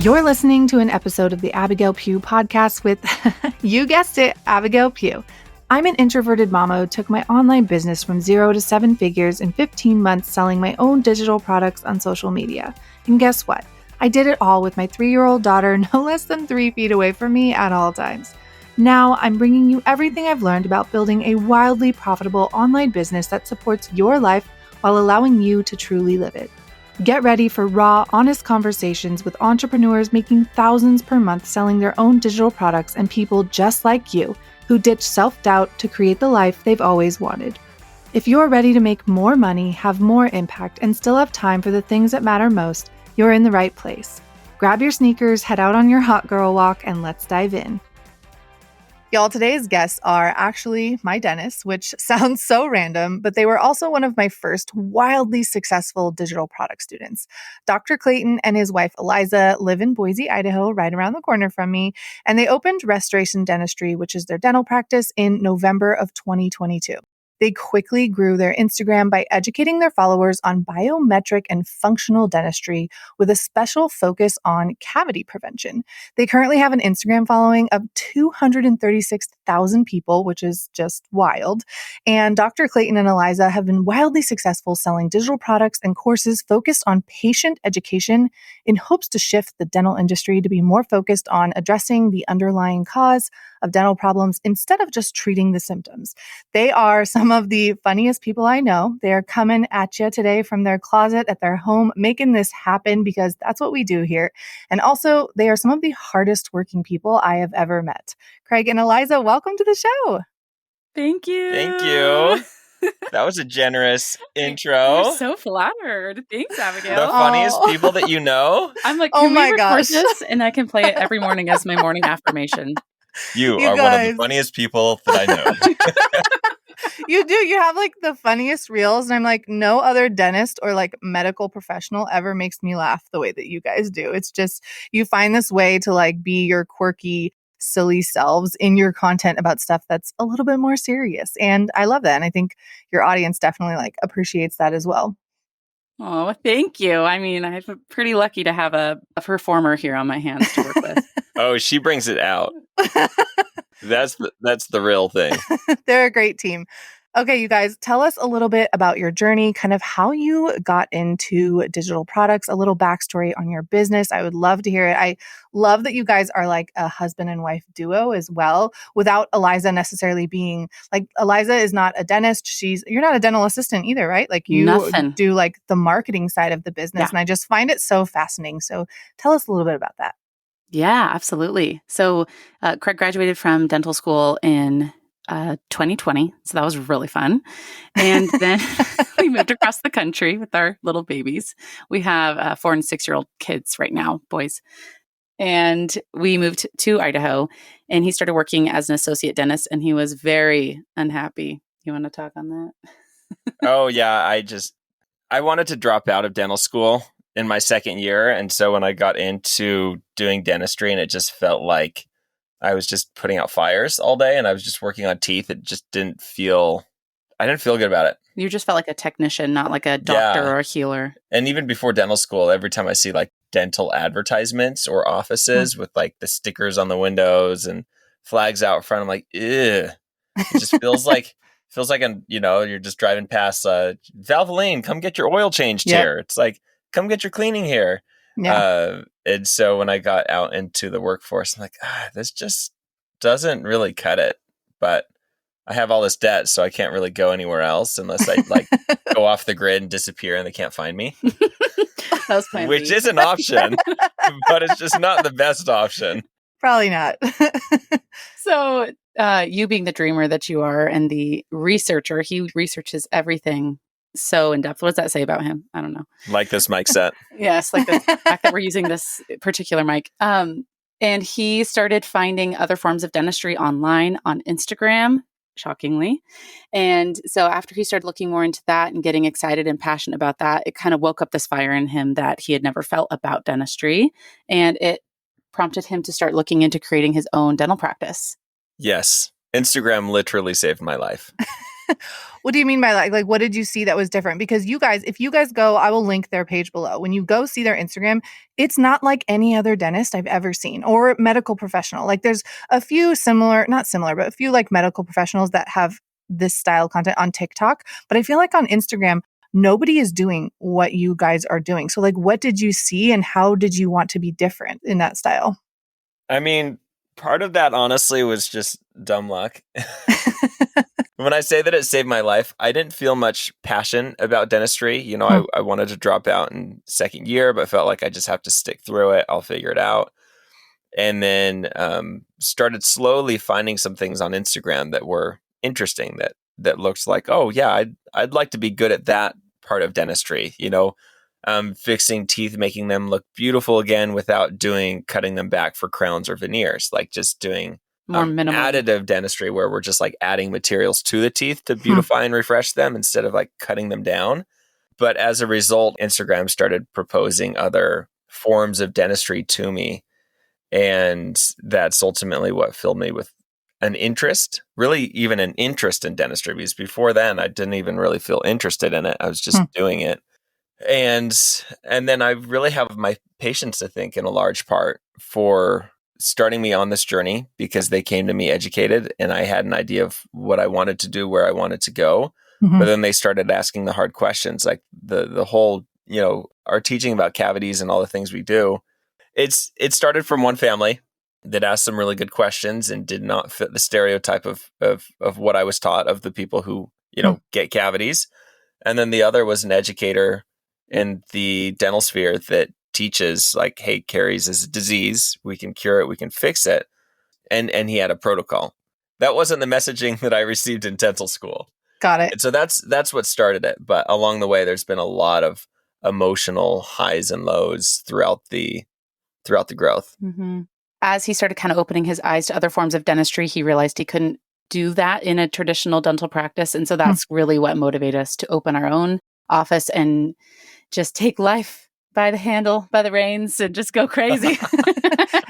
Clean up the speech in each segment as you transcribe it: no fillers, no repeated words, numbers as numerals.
You're listening to an episode of the Abigail Pugh podcast with, you guessed it, Abigail Pugh. I'm an introverted mama who took my online business from 0 to 7 figures in 15 months selling my own digital products on social media. And guess what? I did it all with my 3-year-old daughter no less than 3 feet away from me at all times. Now I'm bringing you everything I've learned about building a wildly profitable online business that supports your life while allowing you to truly live it. Get ready for raw, honest conversations with entrepreneurs making thousands per month selling their own digital products and people just like you who ditch self-doubt to create the life they've always wanted. If you're ready to make more money, have more impact, and still have time for the things that matter most, you're in the right place. Grab your sneakers, head out on your hot girl walk, and let's dive in. Y'all, today's guests are actually my dentists, which sounds so random, but they were also one of my first wildly successful digital product students. Dr. Clayton and his wife, Eliza, live in Boise, Idaho, right around the corner from me, and they opened Restoration Dentistry, which is their dental practice, in November of 2022. They quickly grew their Instagram by educating their followers on biometric and functional dentistry with a special focus on cavity prevention. They currently have an Instagram following of 236,000 people, which is just wild. And Dr. Clayton and Eliza have been wildly successful selling digital products and courses focused on patient education in hopes to shift the dental industry to be more focused on addressing the underlying cause of dental problems instead of just treating the symptoms. They are some of the funniest people I know. They are coming at you today from their closet at their home, making this happen because that's what we do here. And also, they are some of the hardest working people I have ever met. Craig and Eliza, welcome to the show. Thank you. Thank you. That was a generous intro. We're so flattered. Thanks, Abigail. The funniest people that you know. I'm like, Oh can my we record gosh. this? And I can play it every morning as my morning affirmation. You You are one of guys. the funniest people that I know. You do. You have like the funniest reels. And I'm like, no other dentist or like medical professional ever makes me laugh the way that you guys do. It's just, you find this way to like be your quirky, silly selves in your content about stuff that's a little bit more serious. And I love that. And I think your audience definitely like appreciates that as well. Oh, thank you. I mean, I'm pretty lucky to have a performer here on my hands to work with. Oh, she brings it out. That's the real thing. They're a great team. Okay, you guys, tell us a little bit about your journey, kind of how you got into digital products, a little backstory on your business. I would love to hear it. I love that you guys are like a husband and wife duo as well, without Eliza necessarily being like, Eliza is not a dentist. You're not a dental assistant either, right? Like you Nothing. do like the marketing side of the business. Yeah. And I just find it so fascinating. So tell us a little bit about that. Yeah, absolutely. So Craig graduated from dental school in 2020. So that was really fun. And then we moved across the country with our little babies. We have 4 and 6-year-old kids right now, boys. And we moved to Idaho, and he started working as an associate dentist, and he was very unhappy. You want to talk on that? Oh, yeah. I wanted to drop out of dental school in my second year. And so when I got into doing dentistry, and it just felt like I was just putting out fires all day and I was just working on teeth, I didn't feel good about it. You just felt like a technician, not like a doctor or a healer. And even before dental school, every time I see like dental advertisements or offices with like the stickers on the windows and flags out front, I'm like, ew. It just feels like you're just driving past Valvoline, come get your oil changed here. It's like, come get your cleaning here. Yeah. And so when I got out into the workforce, I'm like, this just doesn't really cut it. But I have all this debt, so I can't really go anywhere else unless I like go off the grid and disappear and they can't find me. That was plan Which B. is an option, but it's just not the best option. Probably not. So you being the dreamer that you are and the researcher, he researches everything so in depth. What does that say about him? I don't know. Like this mic set. Yes, like the fact that we're using this particular mic. And he started finding other forms of dentistry online on Instagram, shockingly. And so after he started looking more into that and getting excited and passionate about that, it kind of woke up this fire in him that he had never felt about dentistry. And it prompted him to start looking into creating his own dental practice. Yes. Instagram literally saved my life. What do you mean by that? Like, what did you see that was different? Because you guys, if you guys go, I will link their page below. When you go see their Instagram, it's not like any other dentist I've ever seen or medical professional. Like there's a few similar, not similar, but a few like medical professionals that have this style content on TikTok. But I feel like on Instagram, nobody is doing what you guys are doing. So like, what did you see and how did you want to be different in that style? I mean, part of that honestly was just dumb luck. When I say that it saved my life, I didn't feel much passion about dentistry. You know, I wanted to drop out in second year, but felt like I just have to stick through it. I'll figure it out. And then started slowly finding some things on Instagram that were interesting, that looked like, oh yeah, I'd like to be good at that part of dentistry. You know, fixing teeth, making them look beautiful again without cutting them back for crowns or veneers, like just doing more minimal additive dentistry where we're just like adding materials to the teeth to beautify and refresh them instead of like cutting them down. But as a result, Instagram started proposing other forms of dentistry to me. And that's ultimately what filled me with an interest, really even an interest in dentistry, because before then I didn't even really feel interested in it. I was just doing it. And then I really have my patients to thank in a large part for starting me on this journey, because they came to me educated and I had an idea of what I wanted to do, where I wanted to go. But then they started asking the hard questions, like the whole, you know, our teaching about cavities and all the things we do. It started from one family that asked some really good questions and did not fit the stereotype of what I was taught of the people who, you know, get cavities. And then the other was an educator in the dental sphere that teaches like, hey, caries is a disease. We can cure it. We can fix it. And he had a protocol. That wasn't the messaging that I received in dental school. Got it. And so that's what started it. But along the way, there's been a lot of emotional highs and lows throughout the growth. As he started kind of opening his eyes to other forms of dentistry, he realized he couldn't do that in a traditional dental practice. And so that's really what motivated us to open our own office and just take life by the handle, by the reins, and just go crazy.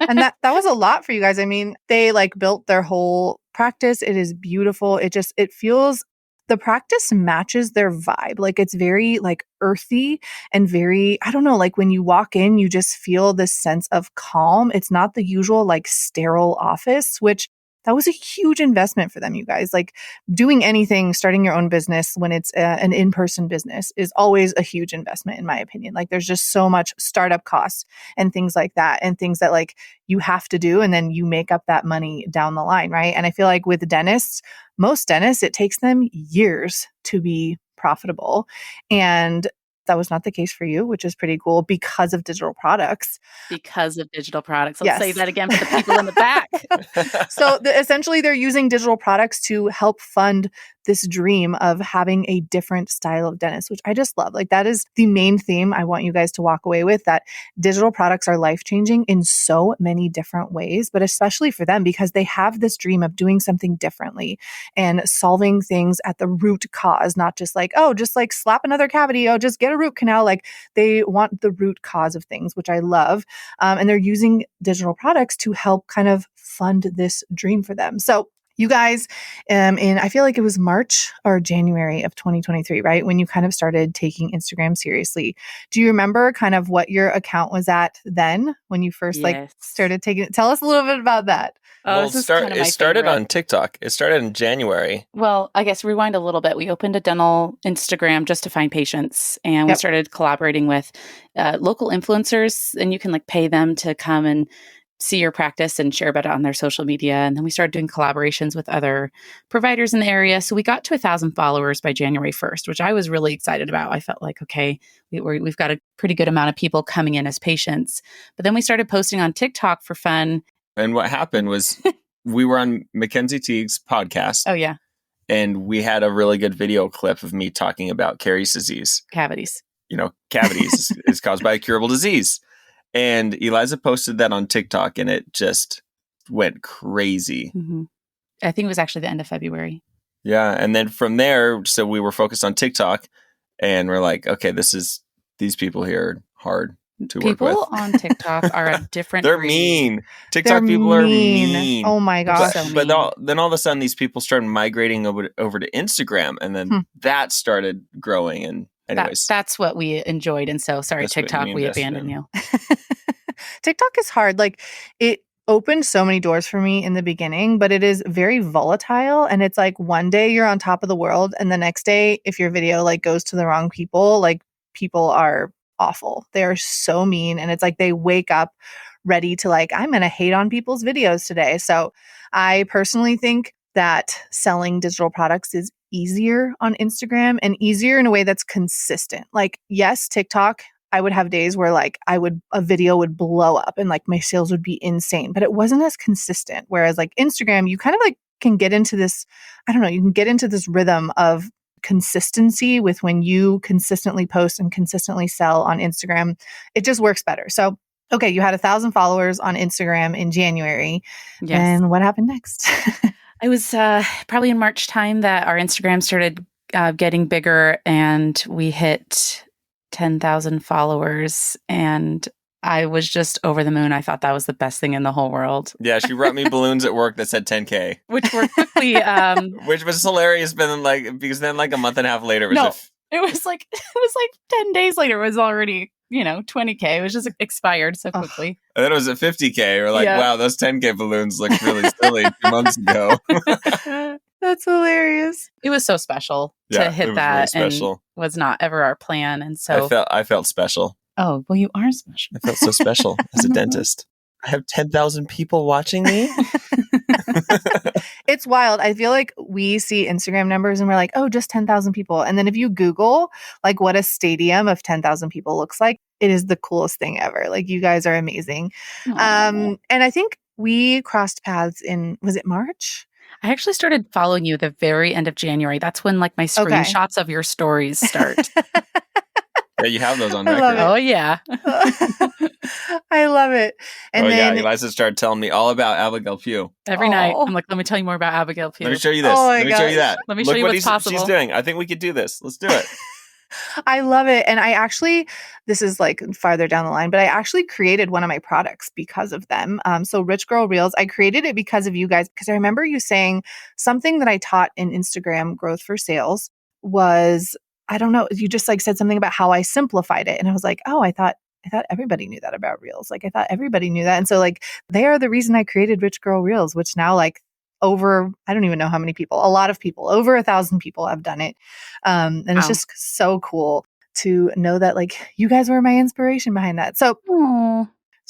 And that was a lot for you guys. I mean, they like built their whole practice. It is beautiful. It feels, the practice matches their vibe. Like it's very like earthy and very, I don't know, like when you walk in, you just feel this sense of calm. It's not the usual like sterile office, which that was a huge investment for them, you guys. Like doing anything, starting your own business when it's an in-person business is always a huge investment, in my opinion. Like there's just so much startup costs and things like that, and things that like you have to do, and then you make up that money down the line, right? And I feel like with dentists, most dentists, it takes them years to be profitable. And that was not the case for you, which is pretty cool because of digital products. Because of digital products. Let's Yes. say that again for the people in the back. So essentially, they're using digital products to help fund this dream of having a different style of dentist, which I just love. Like that is the main theme I want you guys to walk away with, that digital products are life-changing in so many different ways, but especially for them because they have this dream of doing something differently and solving things at the root cause, not just like, oh, just like slap another cavity, oh, just get a root canal. Like they want the root cause of things, which I love. And they're using digital products to help kind of fund this dream for them. So you guys, I feel like it was March or January of 2023, right? When you kind of started taking Instagram seriously. Do you remember kind of what your account was at then when you first like started taking it? Tell us a little bit about that. Well, it started on TikTok. It started in January. Well, I guess rewind a little bit. We opened a dental Instagram just to find patients, and we started collaborating with local influencers, and you can like pay them to come and see your practice and share about it on their social media. And then we started doing collaborations with other providers in the area. So we got to 1,000 followers by January 1st, which I was really excited about. I felt like, okay, we've got a pretty good amount of people coming in as patients. But then we started posting on TikTok for fun. And what happened was we were on Mackenzie Teague's podcast. Oh, yeah. And we had a really good video clip of me talking about caries disease. Cavities. You know, cavities is caused by a curable disease. And Eliza posted that on TikTok and it just went crazy. Mm-hmm. I think it was actually the end of February. Yeah. And then from there, so we were focused on TikTok and we're like, okay, these people here are hard. to work People with. on TikTok are a different They're breed. mean. TikTok people are mean. Oh my gosh. so mean. But then all of a sudden, these people started migrating over to Instagram, and then that started growing. And anyways, that's what we enjoyed. And so, sorry, That's what TikTok, we we invested abandoned in. you. TikTok is hard. Like it opened so many doors for me in the beginning, but it is very volatile. And it's like one day you're on top of the world, and the next day, if your video like goes to the wrong people, like people are awful. They are so mean. And it's like they wake up ready to like, I'm going to hate on people's videos today. So I personally think that selling digital products is easier on Instagram and easier in a way that's consistent. Like, yes, TikTok, I would have days where like a video would blow up and like my sales would be insane, but it wasn't as consistent. Whereas like Instagram, you kind of like can get into this, I don't know, you can get into this rhythm of consistency with when you consistently post and consistently sell on Instagram. It just works better. So, okay, you had 1,000 followers on Instagram in January. Yes. And what happened next? It was probably in March time that our Instagram started getting bigger, and we hit 10,000 followers, and I was just over the moon. I thought that was the best thing in the whole world. Yeah, she brought me balloons at work that said 10K, which were quickly which was hilarious. But then, like, because then like a month and a half later, it was like 10 days later, it was already 20K. It was just expired so quickly. And then it was at 50K. We're like, wow, those 10K balloons look really silly 2 months ago. That's hilarious. It was so special to hit that, really special. And was not ever our plan. And so I felt special. Oh, well, you are special. I felt so special as a dentist. I have 10,000 people watching me. It's wild. I feel like we see Instagram numbers and we're like, oh, just 10,000 people. And then if you Google like what a stadium of 10,000 people looks like, it is the coolest thing ever. Like you guys are amazing. And I think we crossed paths was it March? I actually started following you the very end of January. That's when like my screenshots of your stories start. Yeah, you have those on record. Oh, yeah. I love it. And then Eliza started telling me all about Abigail Pugh. Every night. I'm like, let me tell you more about Abigail Pugh. Let me show you this. Let me show you that. Let me show you what's possible. She's doing. I think we could do this. Let's do it. I love it. And I actually, this is like farther down the line, but I actually created one of my products because of them. So Rich Girl Reels, I created it because of you guys, because I remember you saying something that I taught in Instagram Growth for Sales was, I don't know, you just like said something about how I simplified it. And I was like, oh, I thought everybody knew that about Reels. Like I thought everybody knew that. And so like they are the reason I created Rich Girl Reels, which now like over, I don't even know how many people, a lot of people, over 1,000 people have done it. And It's just so cool to know that like you guys were my inspiration behind that. So,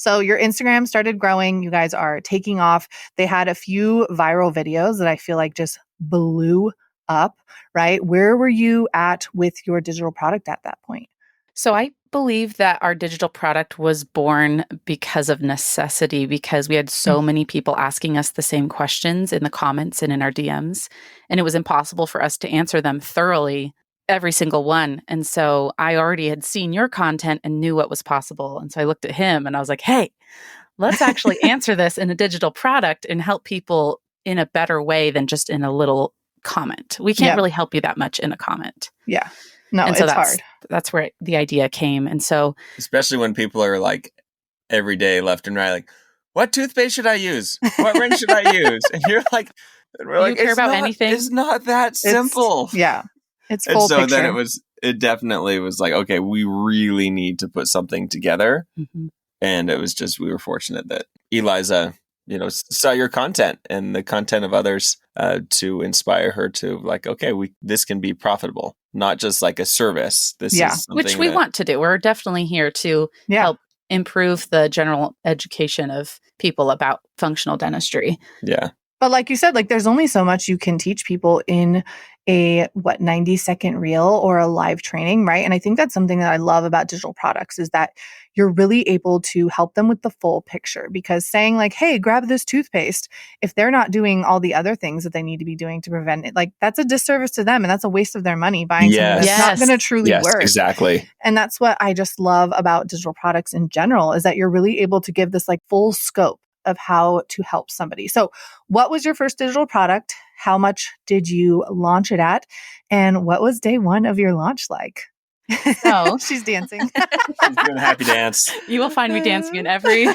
So your Instagram started growing. You guys are taking off. They had a few viral videos that I feel like just blew up, right? Where were you at with your digital product at that point? So I believe that our digital product was born because of necessity, because we had so many people asking us the same questions in the comments and in our DMs, and it was impossible for us to answer them thoroughly, every single one. And so I already had seen your content and knew what was possible. And so I looked at him and I was like, hey, let's actually answer this in a digital product and help people in a better way than just in a little comment. We can't really help you that much in a comment. Yeah. No, and it's so hard. That's where the idea came. And so, especially when people are like every day left and right, like, what toothpaste should I use? What rinse should I use? And you're like, you care about anything? It's not that simple. It's full picture. And so then it definitely was like, okay, we really need to put something together. Mm-hmm. And it was just, we were fortunate that Eliza, saw your content and the content of others to inspire her to like, okay, this can be profitable, not just like a service. This is which we want to do. We're definitely here to help improve the general education of people about functional dentistry. Yeah. But like you said, like there's only so much you can teach people in a 90-second reel or a live training, right? And I think that's something that I love about digital products is that you're really able to help them with the full picture, because saying like, hey, grab this toothpaste, if they're not doing all the other things that they need to be doing to prevent it, like that's a disservice to them and that's a waste of their money buying something that's not going to truly work. Exactly. And that's what I just love about digital products in general is that you're really able to give this like full scope of how to help somebody. So what was your first digital product? How much did you launch it at? And what was day one of your launch like? So she's dancing. She's doing a happy dance. You will find me dancing in every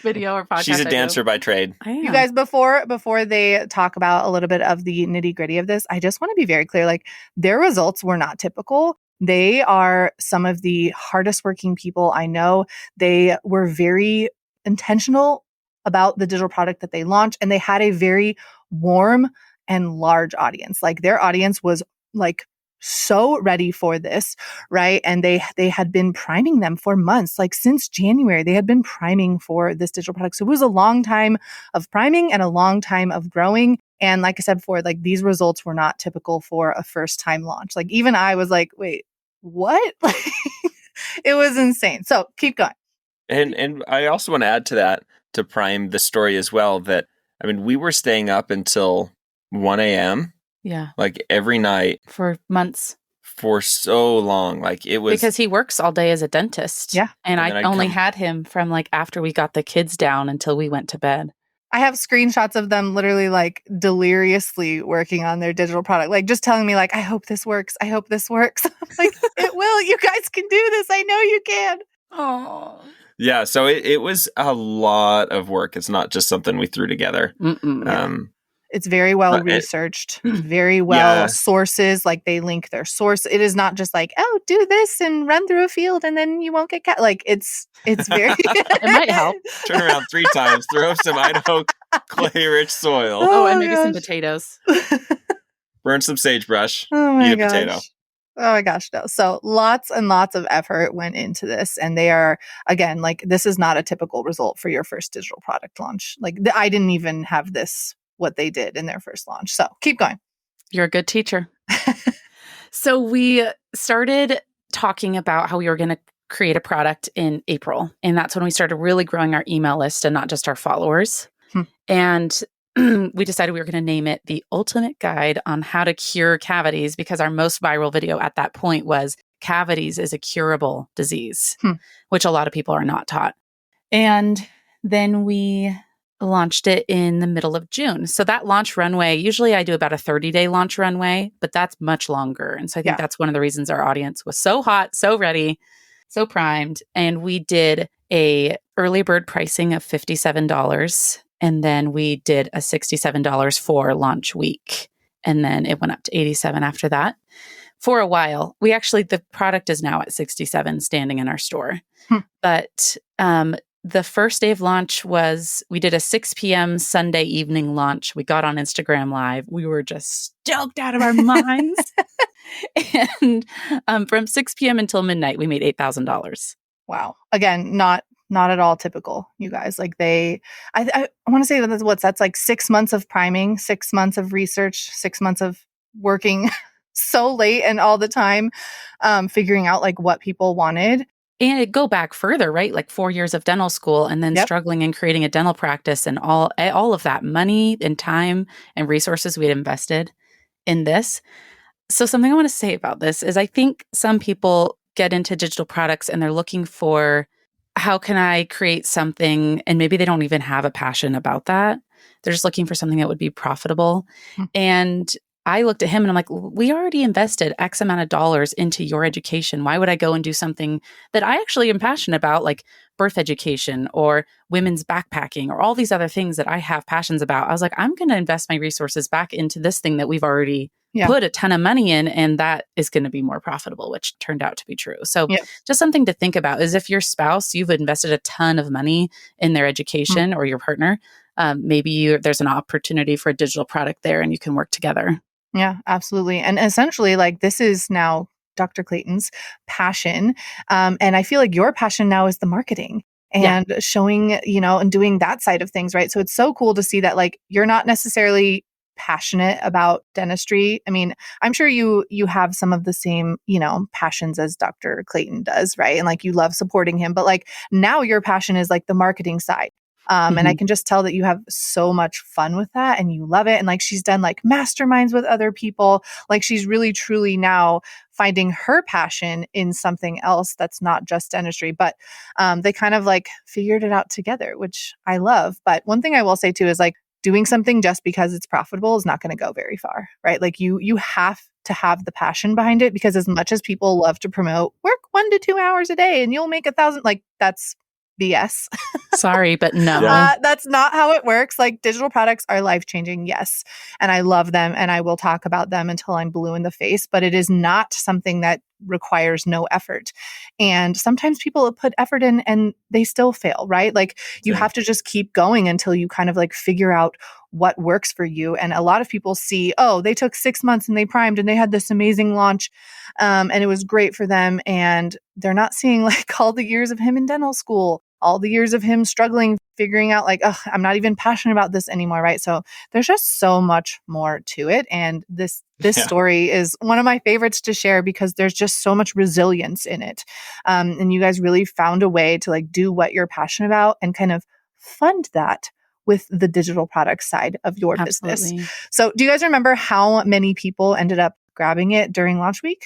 video or podcast. She's a dancer by trade. I am. You guys, before they talk about a little bit of the nitty-gritty of this, I just want to be very clear. Like, their results were not typical. They are some of the hardest working people I know. They were very intentional about the digital product that they launched, and they had a very warm and large audience. Like, their audience was like so ready for this, right? And they had been priming them for months. Like, since January, they had been priming for this digital product. So it was a long time of priming and a long time of growing. And like I said before, like, these results were not typical for a first time launch. Like, even I was like, wait, what? Like, it was insane. So keep going. And I also want to add to that, to prime the story as well, that, I mean, we were staying up until 1 a.m. Yeah. like every night For months. for so long. Like, it was Because he works all day as a dentist. Yeah. And And then I I'd only come- had him from like after we got the kids down until we went to bed. I have screenshots of them literally like deliriously working on their digital product, like just telling me like, I hope this works. I hope this works. I'm like, it will. You guys can do this. I know you can. Oh. yeah. So it was a lot of work. It's not just something we threw together. It's very well But researched, very well Yeah. sources. Like, they link their source. It is not just like, oh, do this and run through a field and then you won't get cat. Like, it's very. It might help. Turn around 3 times, throw some Idaho clay-rich soil, Oh, and maybe gosh. some potatoes. burn some sagebrush, Oh my eat a gosh. potato. Oh my gosh, no. So lots and lots of effort went into this. And they are, again, like, this is not a typical result for your first digital product launch. Like, I didn't even have this, what they did in their first launch. So keep going. You're a good teacher. So we started talking about how we were going to create a product in April. And that's when we started really growing our email list and not just our followers. And we decided we were going to name it The Ultimate Guide on How to Cure Cavities, because our most viral video at that point was cavities is a curable disease, which a lot of people are not taught. And then we launched it in the middle of June. So that launch runway, usually I do about a 30-day launch runway, but that's much longer. And so I think that's one of the reasons our audience was so hot, so ready, so primed. And we did a early bird pricing of $57. And then we did a $67 for launch week. And then it went up to $87 after that. For a while, the product is now at $67 standing in our store. But the first day of launch we did a 6 p.m. Sunday evening launch. We got on Instagram Live. We were just stoked out of our minds. And from 6 p.m. until midnight, we made $8,000. Wow. Again, not at all typical, you guys. Like, I want to say that's like 6 months of priming, 6 months of research, 6 months of working so late and all the time, figuring out like what people wanted. And it go back further, right? Like 4 years of dental school and then struggling and creating a dental practice and all of that money and time and resources we had invested in this. So something I want to say about this is I think some people get into digital products and they're looking for, how can I create something? And maybe they don't even have a passion about that. They're just looking for something that would be profitable. And I looked at him and I'm like, we already invested X amount of dollars into your education. Why would I go and do something that I actually am passionate about, like birth education or women's backpacking or all these other things that I have passions about? I was like, I'm going to invest my resources back into this thing that we've already put a ton of money in, and that is going to be more profitable, which turned out to be true. So just something to think about is if your spouse, you've invested a ton of money in their education or your partner, maybe there's an opportunity for a digital product there and you can work together. Yeah, absolutely. And essentially, like, this is now Dr. Clayton's passion. And I feel like your passion now is the marketing and showing, and doing that side of things, right? So it's so cool to see that, like, you're not necessarily passionate about dentistry. I mean, I'm sure you have some of the same, passions as Dr. Clayton does, right? And like, you love supporting him, but like, now your passion is like the marketing side. And I can just tell that you have so much fun with that and you love it. And like, she's done like masterminds with other people. Like, she's really, truly now finding her passion in something else that's not just dentistry, but they kind of like figured it out together, which I love. But one thing I will say too is like, doing something just because it's profitable is not going to go very far, right? Like you have to have the passion behind it, because as much as people love to promote work 1 to 2 hours a day and you'll make 1,000, like that's BS. Sorry, but no. Yeah. That's not how it works. Like digital products are life-changing, yes. And I love them and I will talk about them until I'm blue in the face, but it is not something that requires no effort. And sometimes people put effort in and they still fail, right? Like you Same. have to just keep going until you kind of like figure out what works for you. And a lot of people see, oh, they took 6 months and they primed and they had this amazing launch. And it was great for them. And they're not seeing like all the years of him in dental school, all the years of him struggling, figuring out like, oh, I'm not even passionate about this anymore, right? So there's just so much more to it. And this Yeah. story is one of my favorites to share because there's just so much resilience in it. And you guys really found a way to like do what you're passionate about and kind of fund that with the digital product side of your business. Absolutely. So do you guys remember how many people ended up grabbing it during launch week?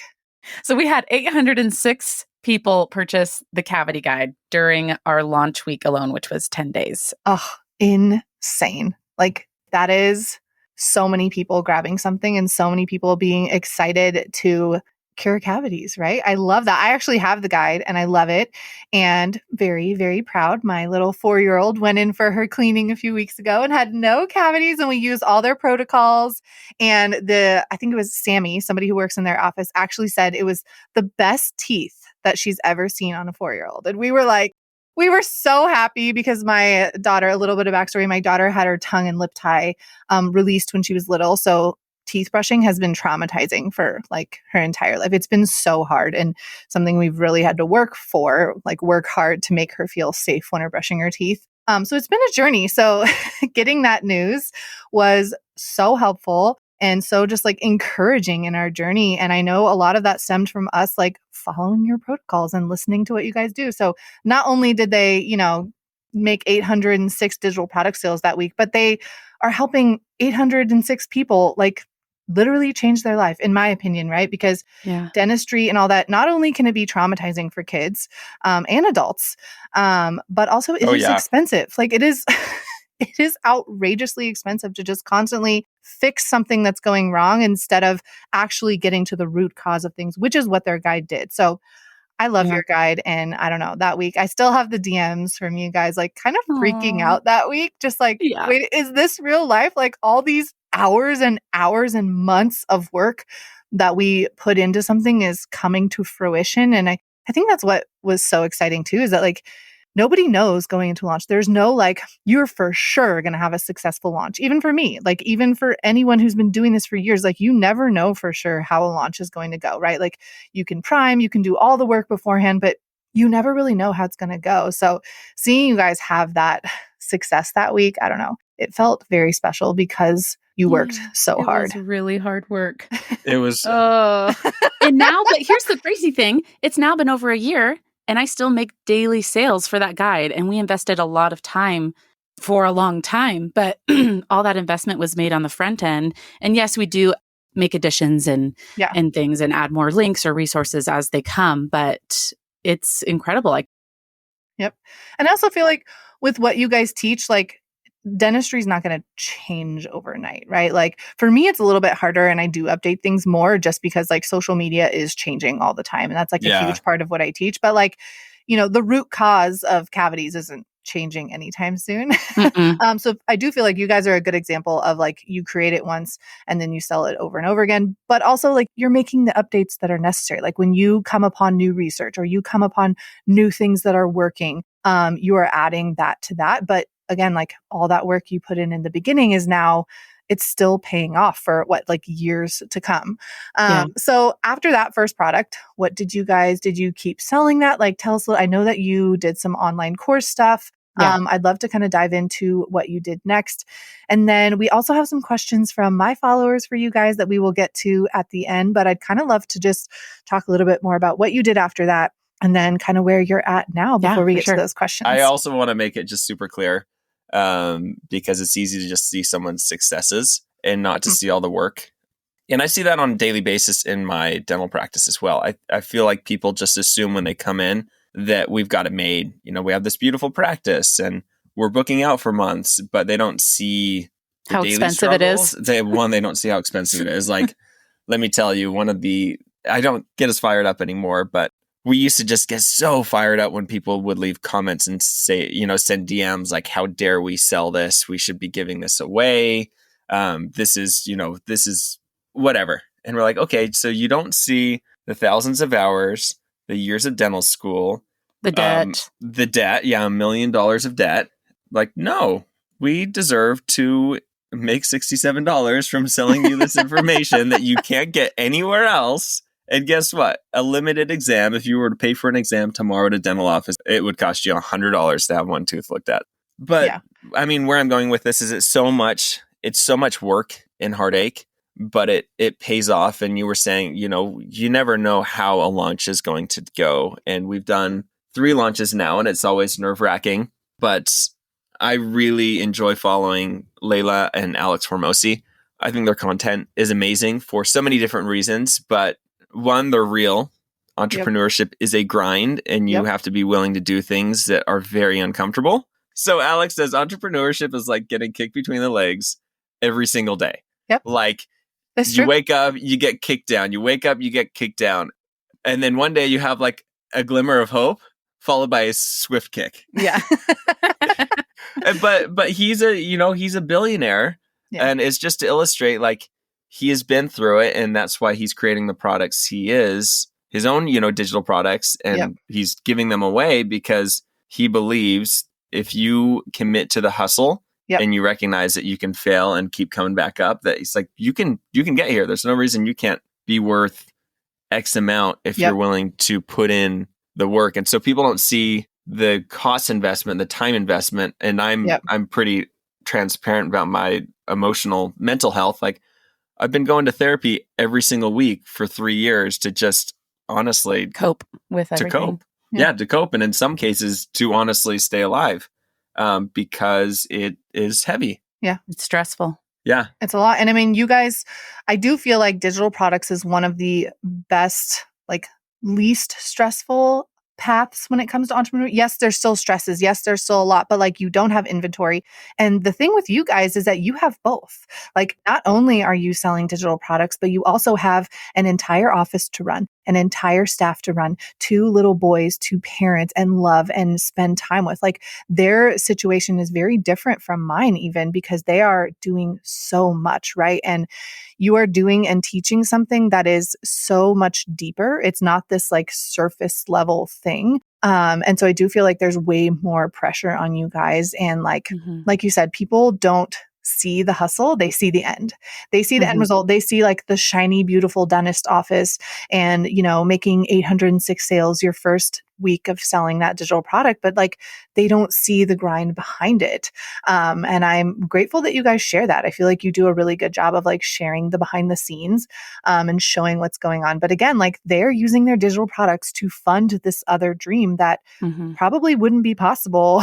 So we had 806 people purchase the cavity guide during our launch week alone, which was 10 days. Oh, insane. Like that is so many people grabbing something and so many people being excited to cure cavities, right? I love that. I actually have the guide and I love it. And very, very proud. My little 4-year-old went in for her cleaning a few weeks ago and had no cavities, and we used all their protocols. And I think it was Sammy, somebody who works in their office, actually said it was the best teeth that she's ever seen on a 4-year-old. And we were so happy because my daughter, a little bit of backstory, my daughter had her tongue and lip tie released when she was little. So teeth brushing has been traumatizing for like her entire life. It's been so hard and something we've really had to work hard to make her feel safe when we're brushing her teeth. So it's been a journey. So getting that news was so helpful and so just like encouraging in our journey. And I know a lot of that stemmed from us like following your protocols and listening to what you guys do. So not only did they, make 806 digital product sales that week, but they are helping 806 people like literally change their life, in my opinion, right? Because dentistry and all that, not only can it be traumatizing for kids and adults, but also it is expensive. Like it is, it is outrageously expensive to just constantly fix something that's going wrong instead of actually getting to the root cause of things, which is what their guide did. So I love your guide. And I don't know, that week, I still have the DMs from you guys, like kind of freaking out that week. Just like, wait, is this real life? Like all these hours and hours and months of work that we put into something is coming to fruition. And I think that's what was so exciting too, is that like, nobody knows going into launch. There's no like, you're for sure going to have a successful launch. Even for me, like even for anyone who's been doing this for years, like you never know for sure how a launch is going to go, right? Like you can prime, you can do all the work beforehand, but you never really know how it's going to go. So seeing you guys have that success that week, I don't know, it felt very special because you worked so hard. It was really hard work. It was. And now, but here's the crazy thing. It's now been over a year. And I still make daily sales for that guide. And we invested a lot of time for a long time, but all that investment was made on the front end. And yes, we do make additions and things and add more links or resources as they come, but it's incredible. Yep. And I also feel like with what you guys teach, like dentistry is not going to change overnight, right? Like for me, it's a little bit harder and I do update things more just because like social media is changing all the time. And that's like a huge part of what I teach. But like, the root cause of cavities isn't changing anytime soon. So I do feel like you guys are a good example of like you create it once and then you sell it over and over again, but also like you're making the updates that are necessary. Like when you come upon new research or you come upon new things that are working, you are adding that to that. But again, like all that work you put in the beginning is now it's still paying off for years to come. So after that first product, what did you keep selling that? Like tell us a little, I know that you did some online course stuff. I'd love to kind of dive into what you did next. And then we also have some questions from my followers for you guys that we will get to at the end, but I'd kind of love to just talk a little bit more about what you did after that and then kind of where you're at now before we get to those questions. I also want to make it just super clear. Because it's easy to just see someone's successes and not to see all the work. And I see that on a daily basis in my dental practice as well. I feel like people just assume when they come in that we've got it made. We have this beautiful practice and we're booking out for months, but they don't see the How daily expensive it is. struggles. They don't see how expensive it is. Like, let me tell you, I don't get as fired up anymore, but we used to just get so fired up when people would leave comments and say, send DMs like, how dare we sell this? We should be giving this away. This is whatever. And we're like, okay, so you don't see the thousands of hours, the years of dental school, The debt. Yeah, $1 million of debt. Like, no, we deserve to make $67 from selling you this information that you can't get anywhere else. And guess what? A limited exam, if you were to pay for an exam tomorrow at a dental office, it would cost you $100 to have one tooth looked at. But Yeah. I mean, where I'm going with this is it's so much work and heartache, but it pays off. And you were saying, you never know how a launch is going to go. And we've done 3 launches now, and it's always nerve-wracking. But I really enjoy following Layla and Alex Formosi. I think their content is amazing for so many different reasons, but one, they're real. Entrepreneurship is a grind, and you have to be willing to do things that are very uncomfortable. So Alex says entrepreneurship is like getting kicked between the legs every single day. Yep. Like, That's you true. wake up, you get kicked down. You wake up, you get kicked down. And then one day you have like a glimmer of hope followed by a swift kick. Yeah. But he's a billionaire. Yeah. And it's just to illustrate, like, he has been through it, and that's why he's creating the products he is, his own, digital products, and he's giving them away because he believes if you commit to the hustle and you recognize that you can fail and keep coming back up, that it's like you can get here. There's no reason you can't be worth X amount if you're willing to put in the work. And so people don't see the cost investment, the time investment, and I'm pretty transparent about my emotional mental health. Like, I've been going to therapy every single week for 3 years to just honestly cope with everything. To cope. Yeah, to cope. And in some cases to honestly stay alive, because it is heavy. Yeah. It's stressful. Yeah. It's a lot. And I mean, you guys, I do feel like digital products is one of the best, like, least stressful paths when it comes to entrepreneurship. Yes, there's still stresses. Yes, there's still a lot, but like, you don't have inventory. And the thing with you guys is that you have both. Like, not only are you selling digital products, but you also have an entire office to run, an entire staff to run, 2 little boys to parent and love and spend time with. Like, their situation is very different from mine, even because they are doing so much, right? And you are doing and teaching something that is so much deeper. It's not this like surface level thing. And so I do feel like there's way more pressure on you guys. And like you said, people don't see the hustle. They see the end. They see the end result. They see like the shiny, beautiful dentist office and, making 806 sales your first week of selling that digital product, but like, they don't see the grind behind it. And I'm grateful that you guys share that. I feel like you do a really good job of like sharing the behind the scenes, and showing what's going on. But again, like, they're using their digital products to fund this other dream that probably wouldn't be possible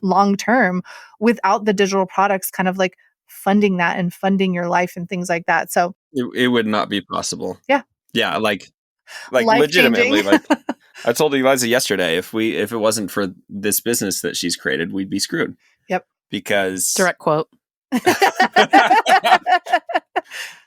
long term without the digital products kind of like funding that and funding your life and things like that. So it would not be possible. Yeah. Yeah. Like legitimately, like, I told Eliza yesterday, if it wasn't for this business that she's created, we'd be screwed. Yep. Because direct quote.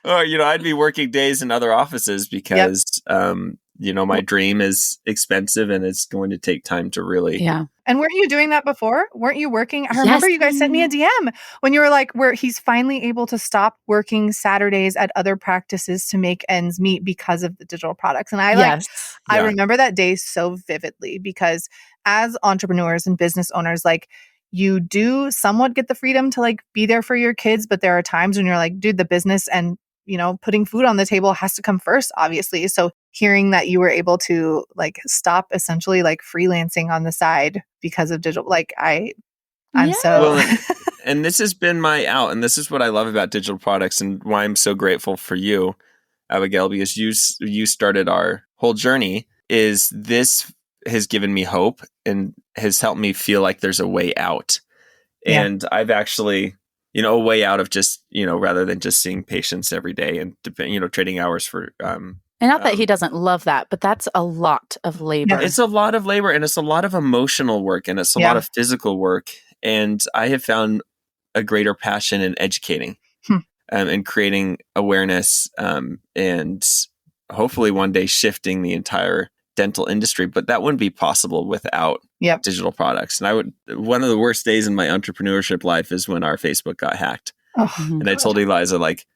Or, I'd be working days in other offices because, my dream is expensive and it's going to take time to really. Yeah. And weren't you doing that before? Weren't you working? I remember you guys sent me a DM when you were like, where he's finally able to stop working Saturdays at other practices to make ends meet because of the digital products. And I remember that day so vividly because as entrepreneurs and business owners, like, you do somewhat get the freedom to like be there for your kids, but there are times when you're like, dude, the business and, putting food on the table has to come first, obviously. So hearing that you were able to like stop essentially like freelancing on the side because of digital, like I'm so. Well, and this has been my out, and this is what I love about digital products and why I'm so grateful for you, Abigail, because you started our whole journey. Is this has given me hope and has helped me feel like there's a way out. Yeah. And I've actually, a way out of just, rather than just seeing patients every day and, trading hours for, and not that he doesn't love that, but that's a lot of labor. Yeah. It's a lot of labor and it's a lot of emotional work and it's a lot of physical work. And I have found a greater passion in educating and creating awareness and hopefully one day shifting the entire dental industry. But that wouldn't be possible without digital products. And one of the worst days in my entrepreneurship life is when our Facebook got hacked. And I told Eliza, like,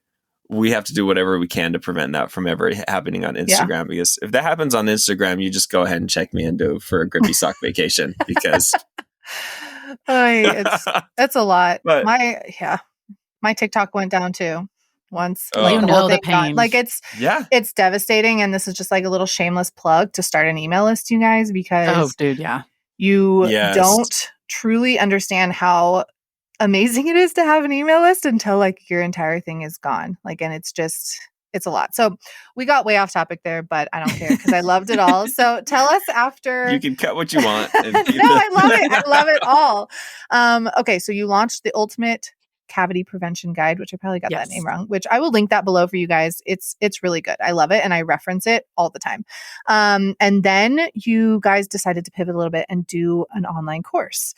we have to do whatever we can to prevent that from ever happening on Instagram. Because if that happens on Instagram, you just go ahead and check me into for a grippy sock vacation because it's a lot. But, my TikTok went down too once. Oh. Like You the know whole the thing gone. pain. Like it's devastating. And this is just like a little shameless plug to start an email list, you guys, because you don't truly understand how amazing it is to have an email list until like your entire thing is gone. Like, and it's a lot. So we got way off topic there, but I don't care because I loved it all. So tell us after. You can cut what you want. No, I love it. I love it all. Okay. So you launched the Ultimate Cavity Prevention Guide, which I probably got that name wrong, which I will link that below for you guys. It's really good. I love it. And I reference it all the time. And then you guys decided to pivot a little bit and do an online course.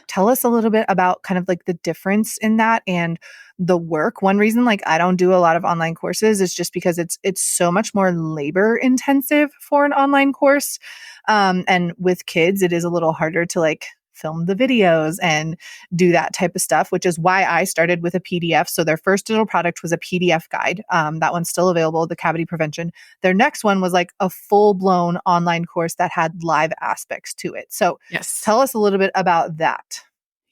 Tell us a little bit about kind of like the difference in that and the work. One reason like I don't do a lot of online courses is just because it's so much more labor intensive for an online course. And with kids, it is a little harder to like film the videos and do that type of stuff, which is why I started with a PDF. So their first digital product was a PDF guide. That one's still available, the cavity prevention. Their next one was like a full-blown online course that had live aspects to it. So tell us a little bit about that.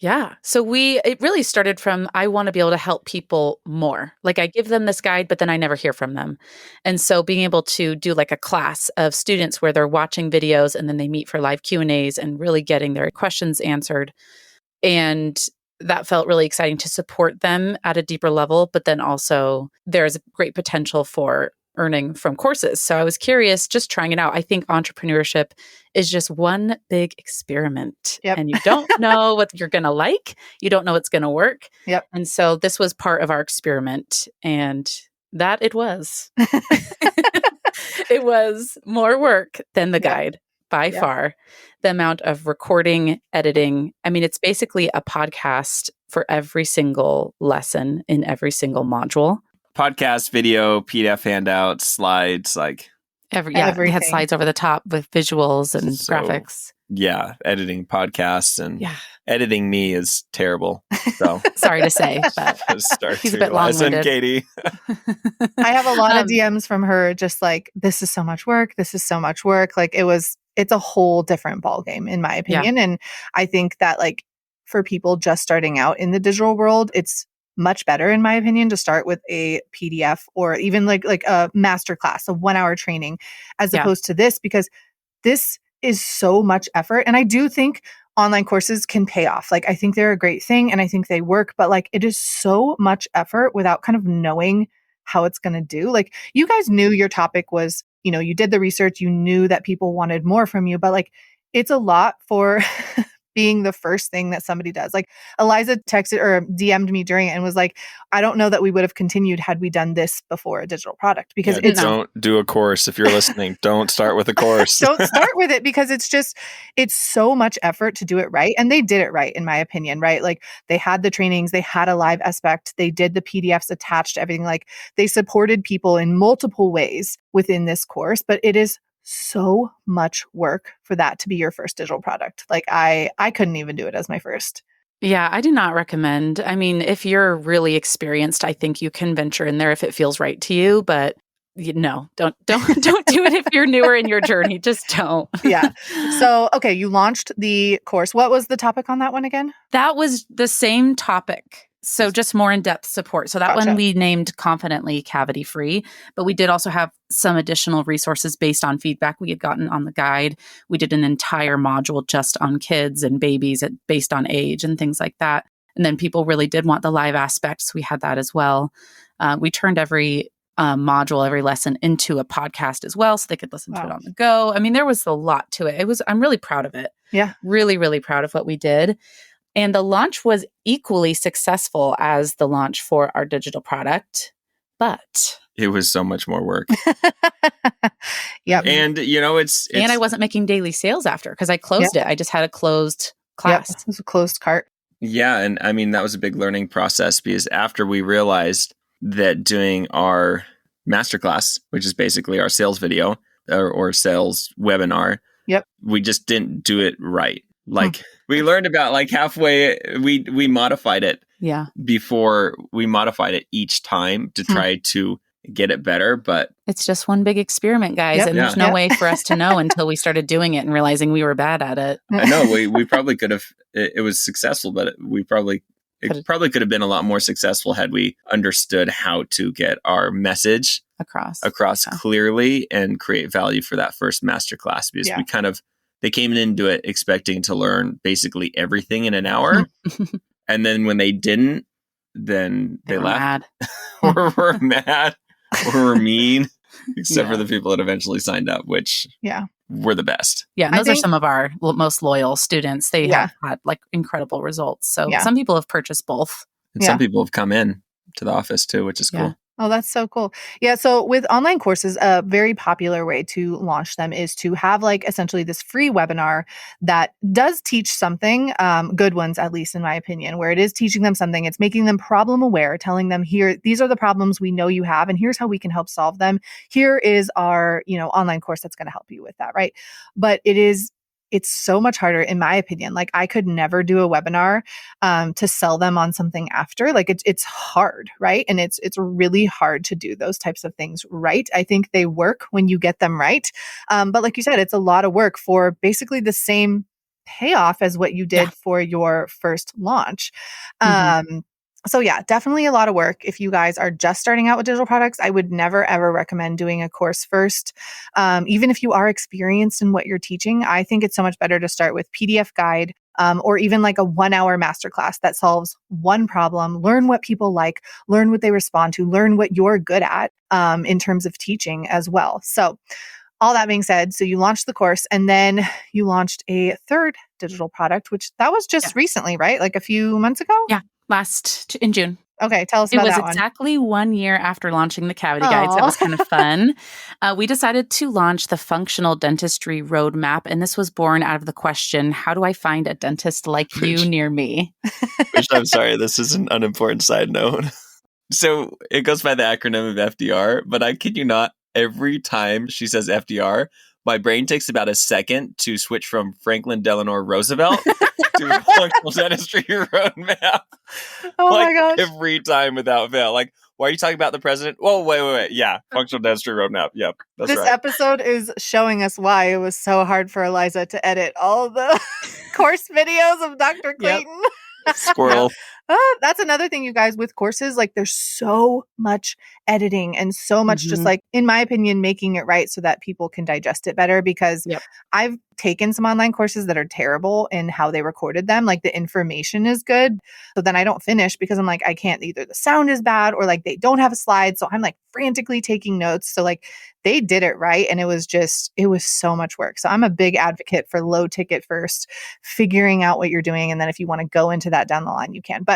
Yeah. So it really started from, I want to be able to help people more. Like I give them this guide, but then I never hear from them. And so being able to do like a class of students where they're watching videos and then they meet for live Q&As and really getting their questions answered. And that felt really exciting to support them at a deeper level. But then also there's great potential for earning from courses. So I was curious, just trying it out. I think entrepreneurship is just one big experiment. And you don't know what you're going to like. You don't know what's going to work. And so this was part of our experiment. And that it was. It was more work than the guide by far. The amount of recording, editing. I mean, it's basically a podcast for every single lesson in every single module. Podcast, video, PDF handouts, slides, like everything. They had slides over the top with visuals and graphics. Yeah, editing podcasts and editing me is terrible. So sorry to say, but he's a bit long-winded. Katie. I have a lot of DMs from her, just like, this is so much work. This is so much work. Like it's a whole different ballgame, in my opinion. And I think that like for people just starting out in the digital world, it's much better, in my opinion, to start with a PDF or even like a masterclass, a 1-hour training, as opposed to this, because this is so much effort. And I do think online courses can pay off. Like, I think they're a great thing and I think they work, but like it is so much effort without kind of knowing how it's going to do. Like, you guys knew your topic was, you did the research, you knew that people wanted more from you, but like it's a lot for being the first thing that somebody does. Like Eliza texted or DM'd me during it and was like, I don't know that we would have continued had we done this before a digital product, because don't do a course. If you're listening, don't start with a course. Don't start with it, because it's so much effort to do it right. And they did it right, in my opinion, right? Like they had the trainings, they had a live aspect, they did the PDFs attached to everything. Like they supported people in multiple ways within this course, but it is so much work for that to be your first digital product. Like I couldn't even do it as my first. Yeah, I do not recommend. I mean, if you're really experienced, I think you can venture in there if it feels right to you, but no, don't do it if you're newer in your journey. Just don't. Yeah. So, okay, you launched the course. What was the topic on that one again? That was the same topic. So just more in-depth support. So that one we named confidently cavity free, but we did also have some additional resources based on feedback we had gotten on the guide. We did an entire module just on kids and babies based on age and things like that. And then people really did want the live aspects. We had that as well. We turned every module, every lesson into a podcast as well, so they could listen to it on the go. I mean, there was a lot to it. I'm really proud of it. Yeah. Really, really proud of what we did. And the launch was equally successful as the launch for our digital product, but it was so much more work. Yeah. And it's and I wasn't making daily sales after, because I closed it. I just had a closed class. It was a closed cart. Yeah. And I mean, that was a big learning process because after we realized that doing our masterclass, which is basically our sales video or sales webinar, Yep. we just didn't do it right. Like we learned about like halfway, we modified it Yeah. before we modified it each time to try to get it better. But it's just one big experiment, guys. Yep. And there's no way for us to know until we started doing it and realizing we were bad at it. I know we probably could have, it was successful, but it probably could have been a lot more successful had we understood how to get our message across clearly and create value for that first masterclass, because they came into it expecting to learn basically everything in an hour. And then when they didn't, then they left. Mad. or were mad or were mean, except for the people that eventually signed up, which were the best. Yeah, and those are some of our most loyal students. They have had like incredible results. So some people have purchased both. And some people have come in to the office too, which is cool. Oh, that's so cool. Yeah. So with online courses, a very popular way to launch them is to have like essentially this free webinar that does teach something, good ones, at least in my opinion, where it is teaching them something. It's making them problem aware, telling them here, these are the problems we know you have, and here's how we can help solve them. Here is our, online course that's going to help you with that. Right. But it's so much harder, in my opinion. Like I could never do a webinar to sell them on something after. Like it's hard, right? And it's really hard to do those types of things right. I think they work when you get them right. But like you said, it's a lot of work for basically the same payoff as what you did for your first launch. So yeah, definitely a lot of work. If you guys are just starting out with digital products, I would never, ever recommend doing a course first. Even if you are experienced in what you're teaching, I think it's so much better to start with PDF guide or even like a 1-hour masterclass that solves one problem. Learn what people like, learn what they respond to, learn what you're good at in terms of teaching as well. So all that being said, so you launched the course and then you launched a third digital product, which that was just recently, right? Like a few months ago? Yeah. In June. Okay, tell us about that one. It was exactly 1 year after launching the Cavity Guides. It was kind of fun. We decided to launch the Functional Dentistry Roadmap, and this was born out of the question, how do I find a dentist like you near me? Which I'm sorry, this is an unimportant side note. So it goes by the acronym of FDR, but I kid you not, every time she says FDR, my brain takes about a second to switch from Franklin Delano Roosevelt to Functional Dentistry Roadmap. Oh my gosh. Every time without fail. Like, why are you talking about the president? Whoa, wait. Yeah, Functional Dentistry Roadmap. Yep, that's right. This episode is showing us why it was so hard for Eliza to edit all the course videos of Dr. Clayton. Squirrel. That's another thing, you guys, with courses, like there's so much editing and so much just like, in my opinion, making it right so that people can digest it better, because I've taken some online courses that are terrible in how they recorded them. Like the information is good, so then I don't finish because I'm like, I can't, either the sound is bad or like they don't have a slide. So I'm like frantically taking notes. So like they did it right. And it was so much work. So I'm a big advocate for low ticket first, figuring out what you're doing. And then if you want to go into that down the line, you can. But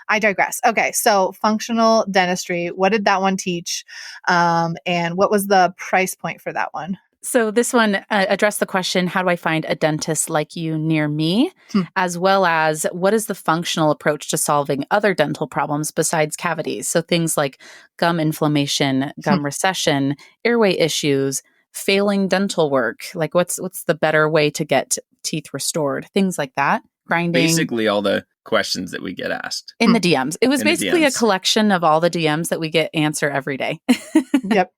I digress. Okay. So functional dentistry, what did that one teach? And what was the price point for that one? So this one addressed the question, how do I find a dentist like you near me? As well as what is the functional approach to solving other dental problems besides cavities? So things like gum inflammation, gum recession, airway issues, failing dental work. Like what's the better way to get teeth restored? Things like that. Grinding. Basically all the questions that we get asked. In the DMs. It was basically a collection of all the DMs that we get answer every day. Yep.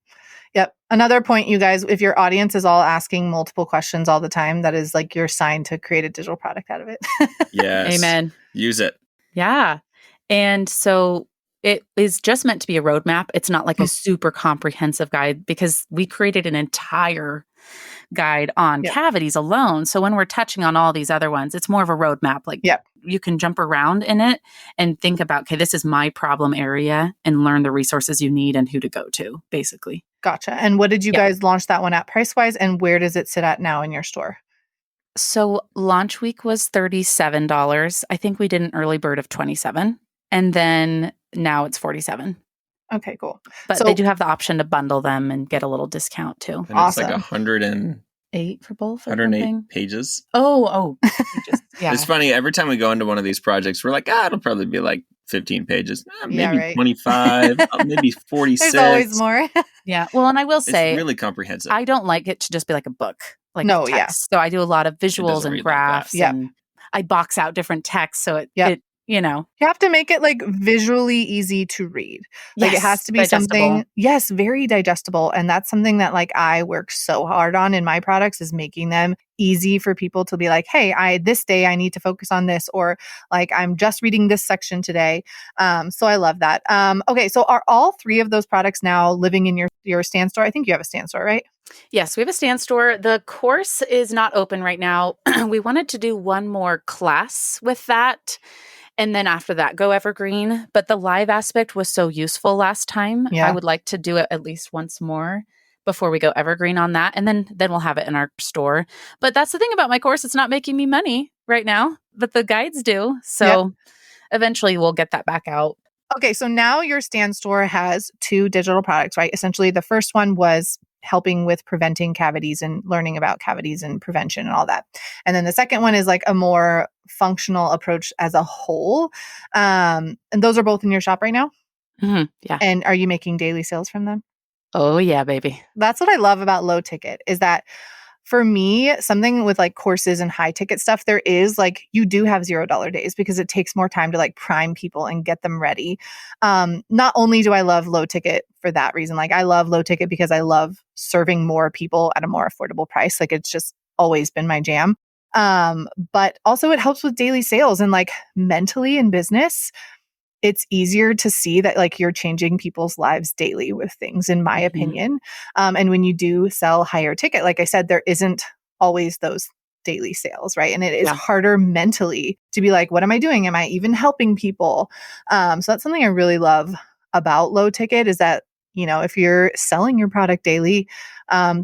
Another point, you guys, if your audience is all asking multiple questions all the time, that is like your sign to create a digital product out of it. Yes. Amen. Use it. Yeah. And so it is just meant to be a roadmap. It's not like a super comprehensive guide, because we created an entire guide on cavities alone. So when we're touching on all these other ones, it's more of a roadmap. Like you can jump around in it and think about, okay, this is my problem area, and learn the resources you need and who to go to, basically. Gotcha. And what did you guys launch that one at price-wise, and where does it sit at now in your store? So launch week was $37. I think we did an early bird of $27, and then now it's $47. Okay, cool. But they do have the option to bundle them and get a little discount too. And it's like $180 108 for both or 108 something. pages. Oh, pages. Yeah. It's funny. Every time we go into one of these projects, we're like, it'll probably be like 15 pages. Maybe right. 25, maybe 46. There's always more. Yeah. Well, and I will say, it's really comprehensive. I don't like it to just be like a book, like No, text. So I do a lot of visuals and read like that. graphs, Yep. and I box out different texts. So it You have to make it like visually easy to read. Like it has to be something, very digestible. And that's something that like I work so hard on in my products, is making them easy for people to be like, hey, this day I need to focus on this, or like I'm just reading this section today. So I love that. Okay, so are all 3 of those products now living in your stand store? I think you have a stand store, right? Yes, we have a stand store. The course is not open right now. We wanted to do one more class with that, and then after that, go evergreen. But the live aspect was so useful last time. Yeah. I would like to do it at least once more before we go evergreen on that. And then we'll have it in our store. But that's the thing about my course. It's not making me money right now, but the guides do. So eventually we'll get that back out. Okay, so now your stand store has 2 digital products, right? Essentially, the first one was helping with preventing cavities and learning about cavities and prevention and all that. And then the second one is like a more functional approach as a whole. And those are both in your shop right now? Mm-hmm. Yeah. And are you making daily sales from them? Oh, yeah, baby. That's what I love about low ticket, is that for me, something with like courses and high ticket stuff, there is like, you do have $0 days because it takes more time to like prime people and get them ready. Not only do I love low ticket for that reason, like I love low ticket because I love serving more people at a more affordable price. Like it's just always been my jam. But also it helps with daily sales, and like mentally in business, it's easier to see that like you're changing people's lives daily with things, in my opinion. And when you do sell higher ticket, like I said, there isn't always those daily sales, right? And it is harder mentally to be like, what am I doing? Am I even helping people? So that's something I really love about low ticket, is that, if you're selling your product daily,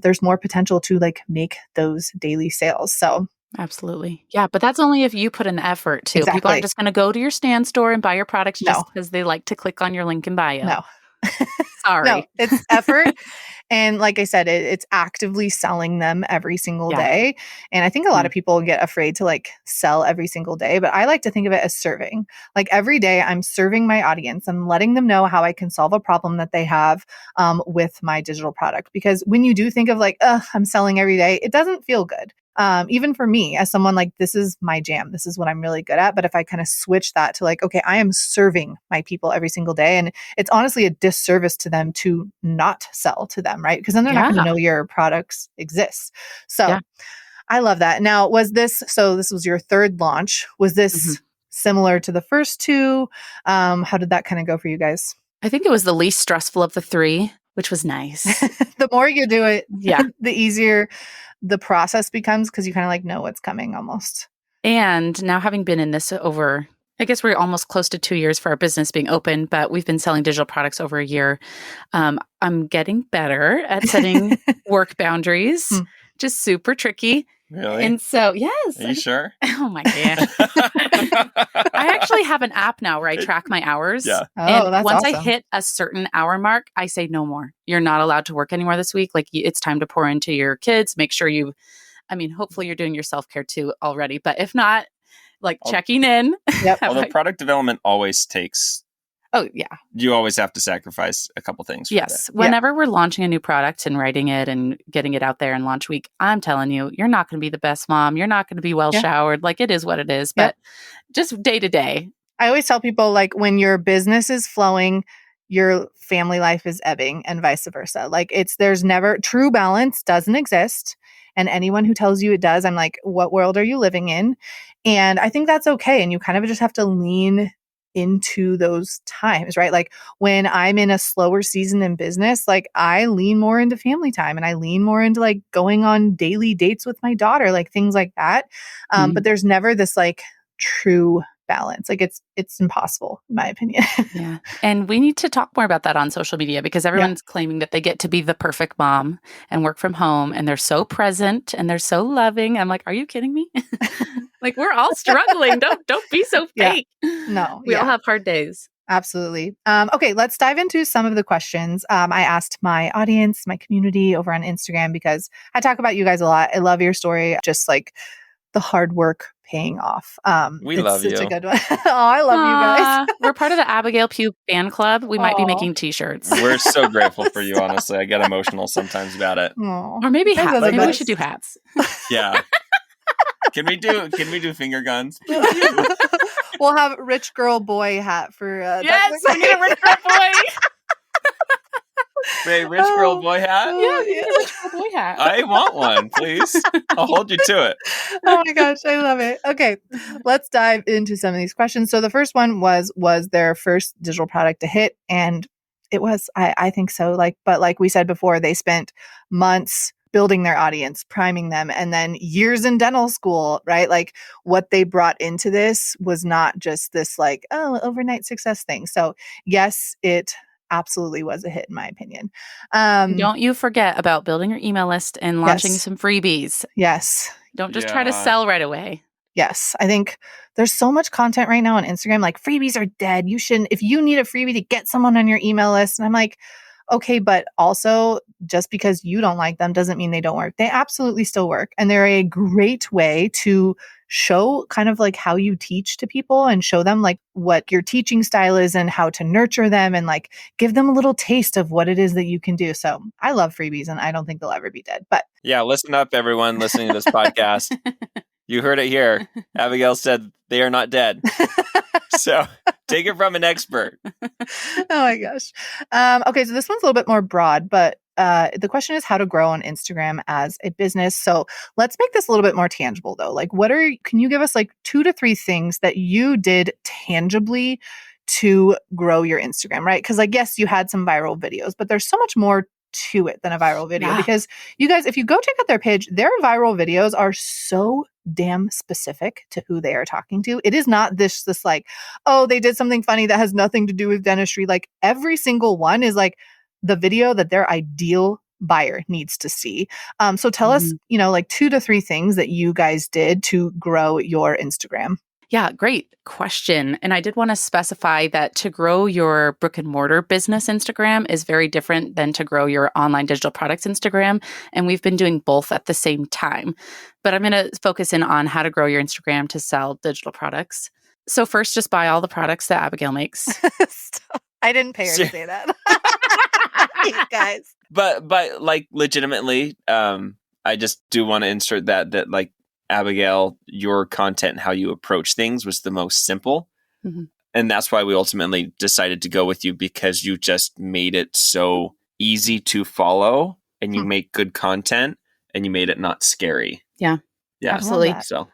there's more potential to like make those daily sales. So absolutely. Yeah, but that's only if you put an effort too. Exactly. People aren't just going to go to your stand store and buy your products just because they like to click on your link in bio. No. Sorry. No, it's effort. And like I said, it's actively selling them every single day. And I think a lot of people get afraid to like sell every single day, but I like to think of it as serving. Like every day I'm serving my audience. I'm letting them know how I can solve a problem that they have with my digital product. Because when you do think of like, I'm selling every day, it doesn't feel good. Even for me, as someone like, this is my jam, this is what I'm really good at. But if I kind of switch that to like, okay, I am serving my people every single day, and it's honestly a disservice to them to not sell to them, right? Because then they're not going to know your products exist. So I love that. Now, this was your 3rd launch. Was this similar to the first 2? How did that kind of go for you guys? I think it was the least stressful of the 3, which was nice. The more you do it, the easier the process becomes, because you kind of like know what's coming almost. And now, having been in this over, I guess we're almost close to 2 years for our business being open, but we've been selling digital products over a year. I'm getting better at setting work boundaries, just super tricky. Really? And so, yes. Are you sure? Oh my gosh. I actually have an app now where I track my hours. Yeah. And that's once awesome. I hit a certain hour mark, I say no more. You're not allowed to work anymore this week. Like it's time to pour into your kids. Make sure hopefully you're doing your self-care too already. But if not, like checking in. Yep. Although product development always takes... Oh, yeah. You always have to sacrifice a couple things. Yes. Whenever we're launching a new product and writing it and getting it out there in launch week, I'm telling you, you're not going to be the best mom. You're not going to be well showered. Like it is what it is. But just day to day. I always tell people, like, when your business is flowing, your family life is ebbing, and vice versa. Like there's never true balance, doesn't exist. And anyone who tells you it does, I'm like, what world are you living in? And I think that's okay. And you kind of just have to lean into those times, right? Like when I'm in a slower season in business, like I lean more into family time, and I lean more into like going on daily dates with my daughter, like things like that. But there's never this like true balance. Like it's impossible, in my opinion. Yeah. And we need to talk more about that on social media, because everyone's claiming that they get to be the perfect mom and work from home, and they're so present and they're so loving. I'm like, are you kidding me? Like we're all struggling. Don't be so fake. No. We all have hard days. Absolutely. Okay, let's dive into some of the questions. I asked my audience, my community over on Instagram, because I talk about you guys a lot. I love your story, just like the hard work paying off. We It's love such a you. good one. Oh, I love you guys. We're part of the Abigail Pugh fan club. We might be Aw. making t-shirts. We're so grateful for you, honestly. I get emotional sometimes about it. Aw. Or maybe You guys hats. are the Maybe we best. should do hats. Yeah. Can we do finger guns? We'll have rich girl boy hat for Yes, we need a rich girl boy. Wait, rich girl boy hat? Yeah, we need a rich girl boy hat. I want one, please. I'll hold you to it. Oh my gosh, I love it. Okay, let's dive into some of these questions. So the first one was their first digital product a hit? And it was. I think so. But like we said before, they spent months building their audience, priming them, and then years in dental school, right? Like what they brought into this was not just this like, oh, overnight success thing. So yes, it absolutely was a hit in my opinion. Don't you forget about building your email list and launching Yes. some freebies. Yes. Don't just try to sell right away. Yes. I think there's so much content right now on Instagram, like freebies are dead. You shouldn't, if you need a freebie to get someone on your email list. And I'm like, okay, but also just because you don't like them doesn't mean they don't work. They absolutely still work. And they're a great way to show kind of like how you teach to people and show them like what your teaching style is and how to nurture them and like give them a little taste of what it is that you can do. So I love freebies and I don't think they'll ever be dead. But yeah, listen up, everyone listening to this podcast. You heard it here. Abigail said they are not dead. So take it from an expert. Oh my gosh. Okay, so this one's a little bit more broad, but the question is how to grow on Instagram as a business. So let's make this a little bit more tangible though. Like can you give us like 2 to 3 things that you did tangibly to grow your Instagram, right? Because like, yes, you had some viral videos, but there's so much more to it than a viral video because you guys, if you go check out their page, their viral videos are so damn specific to who they are talking to. It is not this like, oh, they did something funny that has nothing to do with dentistry. Like every single one is like the video that their ideal buyer needs to see. So tell us, like 2 to 3 things that you guys did to grow your Instagram. Yeah, great question. And I did want to specify that to grow your brick and mortar business Instagram is very different than to grow your online digital products Instagram. And we've been doing both at the same time. But I'm going to focus in on how to grow your Instagram to sell digital products. So first, just buy all the products that Abigail makes. I didn't pay her to say that. You guys. But like legitimately, I just do want to insert that like Abigail, your content and how you approach things was the most simple. Mm-hmm. And that's why we ultimately decided to go with you because you just made it so easy to follow and you make good content and you made it not scary. Yeah, absolutely. So,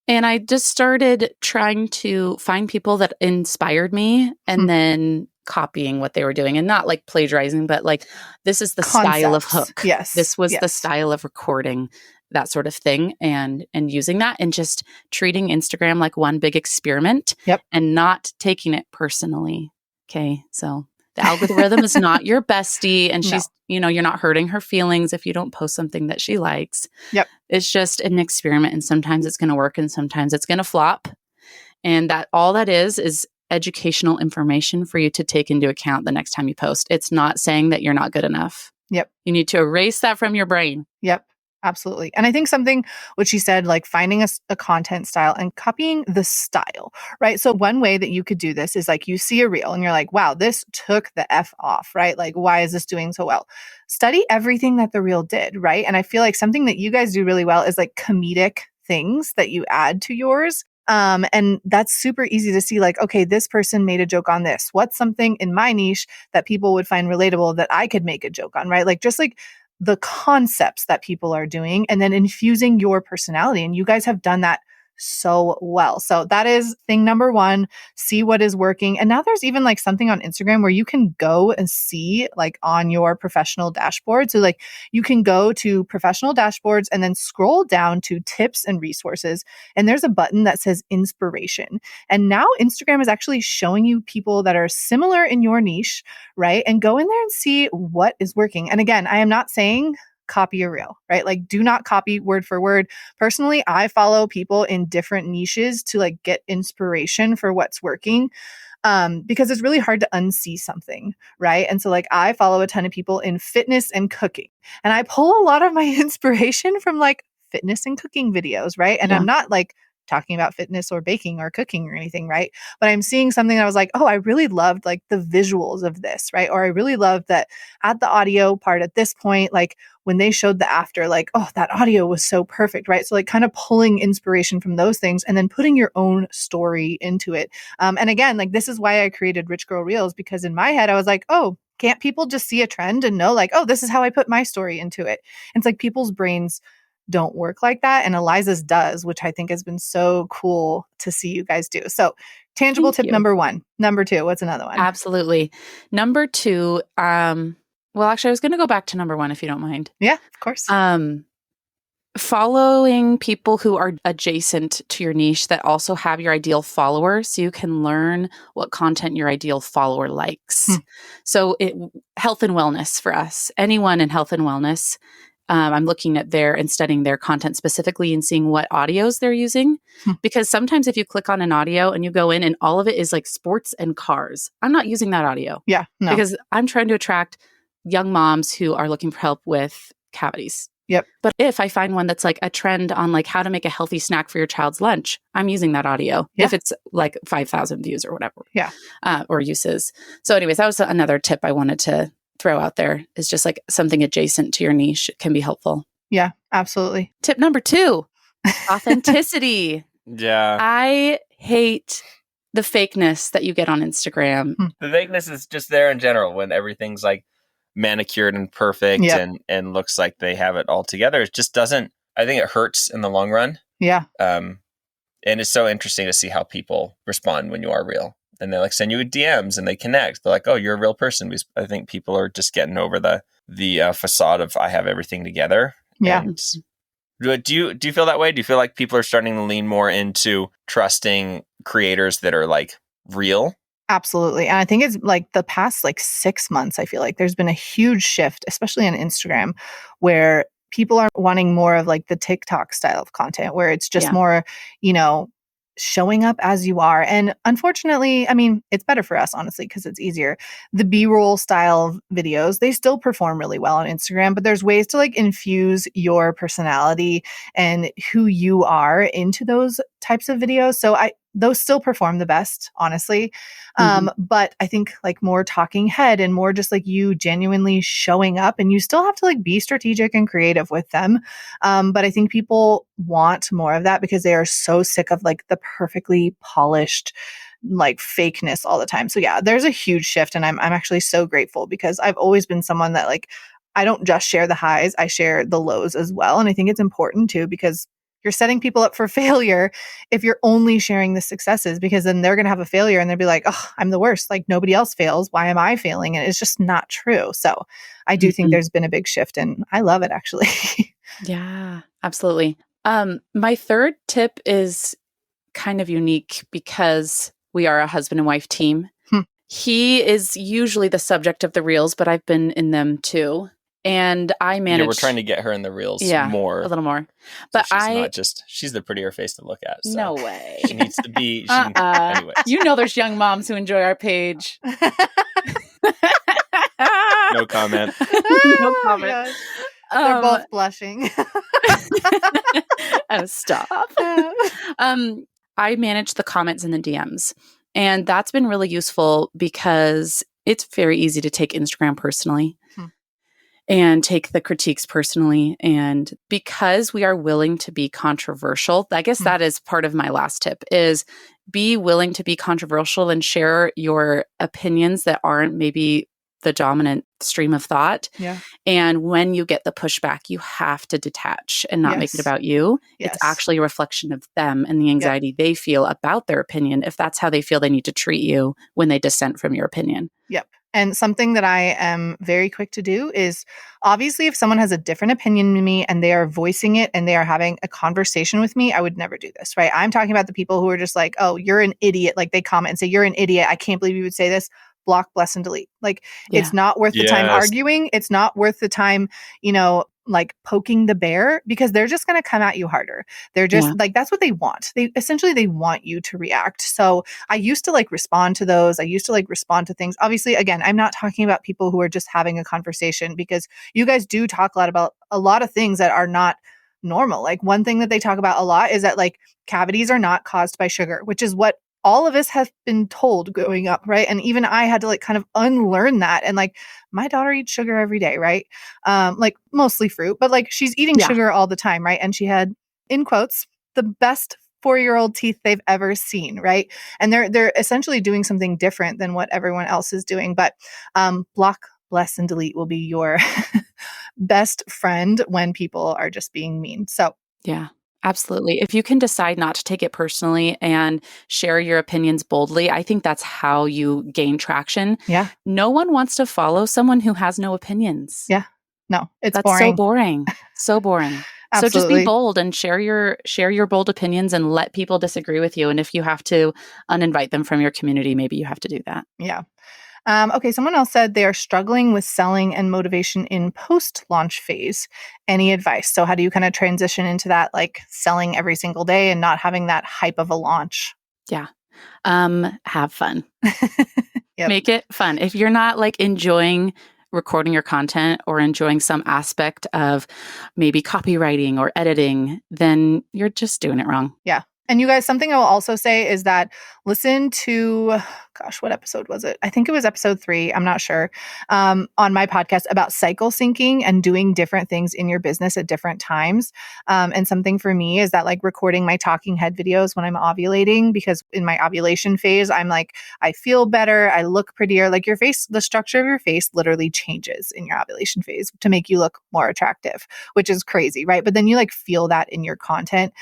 and I just started trying to find people that inspired me and then copying what they were doing and not like plagiarizing, but like, this is the style of hook. Yes. This was the style of recording, that sort of thing. And using that and just treating Instagram like one big experiment and not taking it personally. Okay. So the algorithm is not your bestie and she's, you're not hurting her feelings if you don't post something that she likes. Yep. It's just an experiment and sometimes it's going to work and sometimes it's going to flop. And that all that is educational information for you to take into account the next time you post. It's not saying that you're not good enough. Yep. You need to erase that from your brain. Yep. Absolutely. And I think something what she said, like finding a content style and copying the style, right? So one way that you could do this is like you see a reel and you're like, wow, this took the F off, right? Like, why is this doing so well? Study everything that the reel did, right? And I feel like something that you guys do really well is like comedic things that you add to yours. And that's super easy to see like, okay, this person made a joke on this. What's something in my niche that people would find relatable that I could make a joke on, right? Like just like the concepts that people are doing and then infusing your personality. And you guys have done that so well. So that is thing number 1, see what is working. And now there's even like something on Instagram where you can go and see like on your professional dashboard. So like you can go to professional dashboards and then scroll down to tips and resources. And there's a button that says inspiration. And now Instagram is actually showing you people that are similar in your niche, right? And go in there and see what is working. And again, I am not saying copy a reel, right? Like do not copy word for word. Personally, I follow people in different niches to like get inspiration for what's working. because it's really hard to unsee something, right? And so like I follow a ton of people in fitness and cooking, and I pull a lot of my inspiration from like fitness and cooking videos, right? And Yeah. I'm not like talking about fitness or baking or cooking or anything, right? But I'm seeing something that I was like, oh, I really loved like the visuals of this, right? Or I really loved that at the audio part at this point, like when they showed the after, like, oh, that audio was so perfect, right? So like kind of pulling inspiration from those things and then putting your own story into it. And again, like this is why I created Rich Girl Reels, because in my head, I was like, oh, can't people just see a trend and know like, oh, this is how I put my story into it? And it's like people's brains don't work like that. And Eliza's does, which I think has been so cool to see you guys do. So tangible Thank tip you. number 1. Number 2, what's another one? Absolutely. Number 2, well, actually, I was going to go back to number 1 if you don't mind. Yeah, of course. Following people who are adjacent to your niche that also have your ideal follower, so you can learn what content your ideal follower likes. So health and wellness for us, anyone in health and wellness, I'm looking at and studying their content specifically and seeing what audios they're using. Because sometimes if you click on an audio and you go in and all of it is like sports and cars, I'm not using that audio. Yeah, no. Because I'm trying to attract young moms who are looking for help with cavities. Yep. But if I find one that's like a trend on like how to make a healthy snack for your child's lunch, I'm using that audio. Yeah. If it's like 5,000 views or whatever. Yeah. Or uses. So anyways, that was another tip I wanted to throw out there, is just like something adjacent to your niche can be helpful. Yeah, absolutely. Tip number 2, authenticity. Yeah. I hate the fakeness that you get on Instagram. The vagueness is just there in general when everything's like manicured and perfect and looks like they have it all together. It just doesn't, I think it hurts in the long run. Yeah. And it's so interesting to see how people respond when you are real. And they like send you DMs and they connect. They're like, oh, you're a real person. I think people are just getting over the facade of I have everything together. Yeah. And do you feel that way? Do you feel like people are starting to lean more into trusting creators that are like real? Absolutely. And I think it's like the past like 6 months, I feel like there's been a huge shift, especially on Instagram, where people are wanting more of like the TikTok style of content, where it's just more, showing up as you are. And unfortunately, I mean, it's better for us, honestly, because it's easier. The B-roll style videos, they still perform really well on Instagram, but there's ways to like infuse your personality and who you are into those types of videos. So those still perform the best, honestly. But I think like more talking head and more just like you genuinely showing up, and you still have to like be strategic and creative with them. But I think people want more of that because they are so sick of like the perfectly polished like fakeness all the time. So yeah, there's a huge shift, and I'm actually so grateful because I've always been someone that like, I don't just share the highs, I share the lows as well. And I think it's important too, because you're setting people up for failure if you're only sharing the successes, because then they're going to have a failure and they'll be like, oh, I'm the worst. Like nobody else fails. Why am I failing? And it's just not true. So I do think there's been a big shift, and I love it actually. Yeah, absolutely. My third tip is kind of unique because we are a husband and wife team. He is usually the subject of the reels, but I've been in them too. And I manage. Yeah, we're trying to get her in the reels more. A little more. But so she's not just, she's the prettier face to look at. So no way. She needs to be. Anyways. You know there's young moms who enjoy our page. No comment. No comment. They're both blushing. Oh, stop. I manage the comments and the DMs. And that's been really useful because it's very easy to take Instagram personally. And take the critiques personally. And because we are willing to be controversial, I guess that is part of my last tip, is be willing to be controversial and share your opinions that aren't maybe the dominant stream of thought. Yeah. And when you get the pushback, you have to detach and not make it about you. Yes. It's actually a reflection of them and the anxiety they feel about their opinion, if that's how they feel they need to treat you when they dissent from your opinion. Yep. And something that I am very quick to do is, obviously, if someone has a different opinion than me and they are voicing it and they are having a conversation with me, I would never do this, right? I'm talking about the people who are just like, oh, you're an idiot. Like they comment and say, you're an idiot. I can't believe you would say this. Block, bless, and delete. Like it's not worth the time arguing. It's not worth the time, like poking the bear because they're just going to come at you harder. They're just like, that's what they want. They want you to react. So I used to like respond to those. I used to like respond to things. Obviously, again, I'm not talking about people who are just having a conversation because you guys do talk a lot about a lot of things that are not normal. Like one thing that they talk about a lot is that like cavities are not caused by sugar, which is what all of us have been told growing up, right? And even I had to like kind of unlearn that. And like my daughter eats sugar every day, right? Like mostly fruit, but like she's eating sugar all the time, right? And she had, in quotes, the best 4-year-old teeth they've ever seen, right? And they're essentially doing something different than what everyone else is doing. But block, bless, and delete will be your best friend when people are just being mean. So yeah. Absolutely. If you can decide not to take it personally and share your opinions boldly, I think that's how you gain traction. Yeah. No one wants to follow someone who has no opinions. Yeah. No, That's boring. so boring. So boring. So just be bold and share your bold opinions and let people disagree with you. And if you have to uninvite them from your community, maybe you have to do that. Yeah. Okay, someone else said they are struggling with selling and motivation in post-launch phase. Any advice? So how do you kind of transition into that, like selling every single day and not having that hype of a launch? Yeah. Have fun. Make it fun. If you're not like enjoying recording your content or enjoying some aspect of maybe copywriting or editing, then you're just doing it wrong. Yeah. And you guys, something I will also say is that listen to, gosh, what episode was it? I think it was episode 3. I'm not sure. On my podcast about cycle syncing and doing different things in your business at different times. And something for me is that like recording my talking head videos when I'm ovulating, because in my ovulation phase, I'm like, I feel better. I look prettier. Like your face, the structure of your face literally changes in your ovulation phase to make you look more attractive, which is crazy, right? But then you like feel that in your content.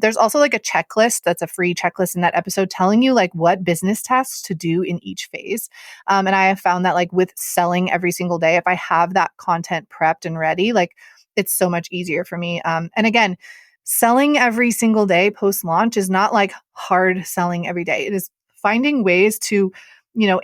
There's also like a checklist that's a free checklist in that episode telling you like what business tasks to do in each phase. And I have found that like with selling every single day, if I have that content prepped and ready, like it's so much easier for me. And again, selling every single day post launch is not like hard selling every day. It is finding ways to,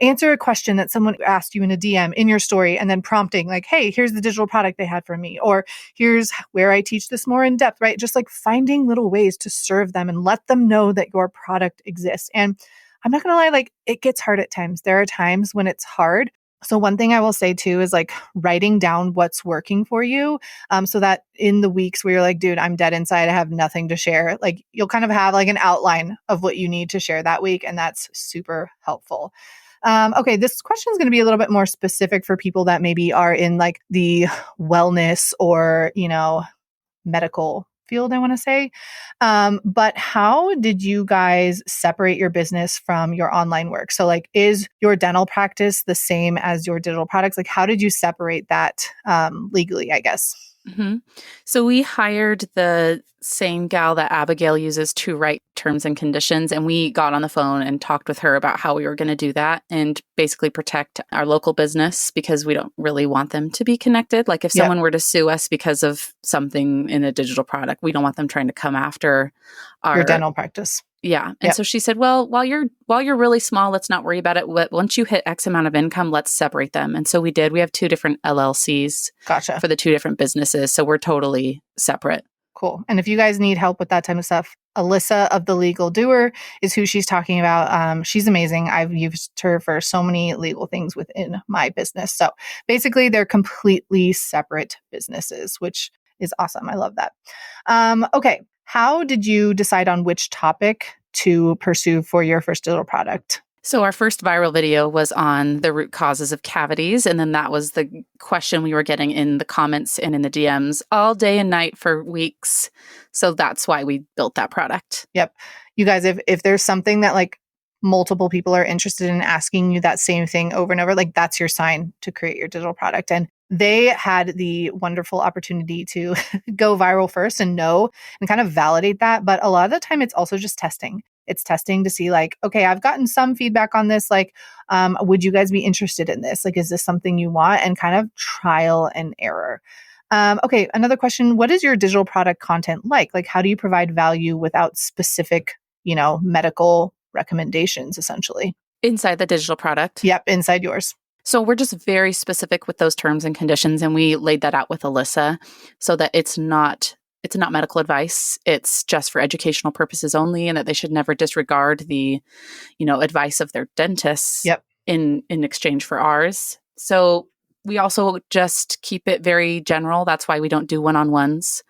answer a question that someone asked you in a DM in your story and then prompting like, hey, here's the digital product they had for me, or here's where I teach this more in depth, right? Just like finding little ways to serve them and let them know that your product exists. And I'm not going to lie, like it gets hard at times. There are times when it's hard. So one thing I will say too is like writing down what's working for you, so that in the weeks where you're like, dude, I'm dead inside, I have nothing to share, like you'll kind of have like an outline of what you need to share that week. And that's super helpful. Okay, this question is going to be a little bit more specific for people that maybe are in like the wellness or, medical field, I want to say. But how did you guys separate your business from your online work? So like, is your dental practice the same as your digital products? Like, how did you separate that legally, I guess? Mm-hmm. So we hired the same gal that Abigail uses to write terms and conditions, and we got on the phone and talked with her about how we were going to do that and basically protect our local business because we don't really want them to be connected. Like if someone were to sue us because of something in a digital product, we don't want them trying to come after your dental practice. Yeah. And so she said, well, while you're really small, let's not worry about it. Once you hit X amount of income, let's separate them. And so we did. We have 2 different LLCs for the 2 different businesses. So we're totally separate. Cool. And if you guys need help with that type of stuff, Alyssa of The Legal Doer is who she's talking about. She's amazing. I've used her for so many legal things within my business. So basically, they're completely separate businesses, which is awesome. I love that. Okay. How did you decide on which topic to pursue for your first digital product? So our first viral video was on the root causes of cavities. And then that was the question we were getting in the comments and in the DMs all day and night for weeks. So that's why we built that product. Yep. You guys, if there's something that like multiple people are interested in asking you that same thing over and over, like that's your sign to create your digital product. And they had the wonderful opportunity to go viral first and kind of validate that. But a lot of the time it's also just testing. It's testing to see like, okay, I've gotten some feedback on this. Like, would you guys be interested in this? Like, is this something you want? And kind of trial and error. Okay. Another question. What is your digital product content like? Like, how do you provide value without specific, medical recommendations essentially? Inside the digital product? Yep. Inside yours. So we're just very specific with those terms and conditions, and we laid that out with Alyssa so that it's not medical advice. It's just for educational purposes only, and that they should never disregard the, advice of their dentists Yep. in exchange for ours. So we also just keep it very general. That's why we don't do one-on-ones,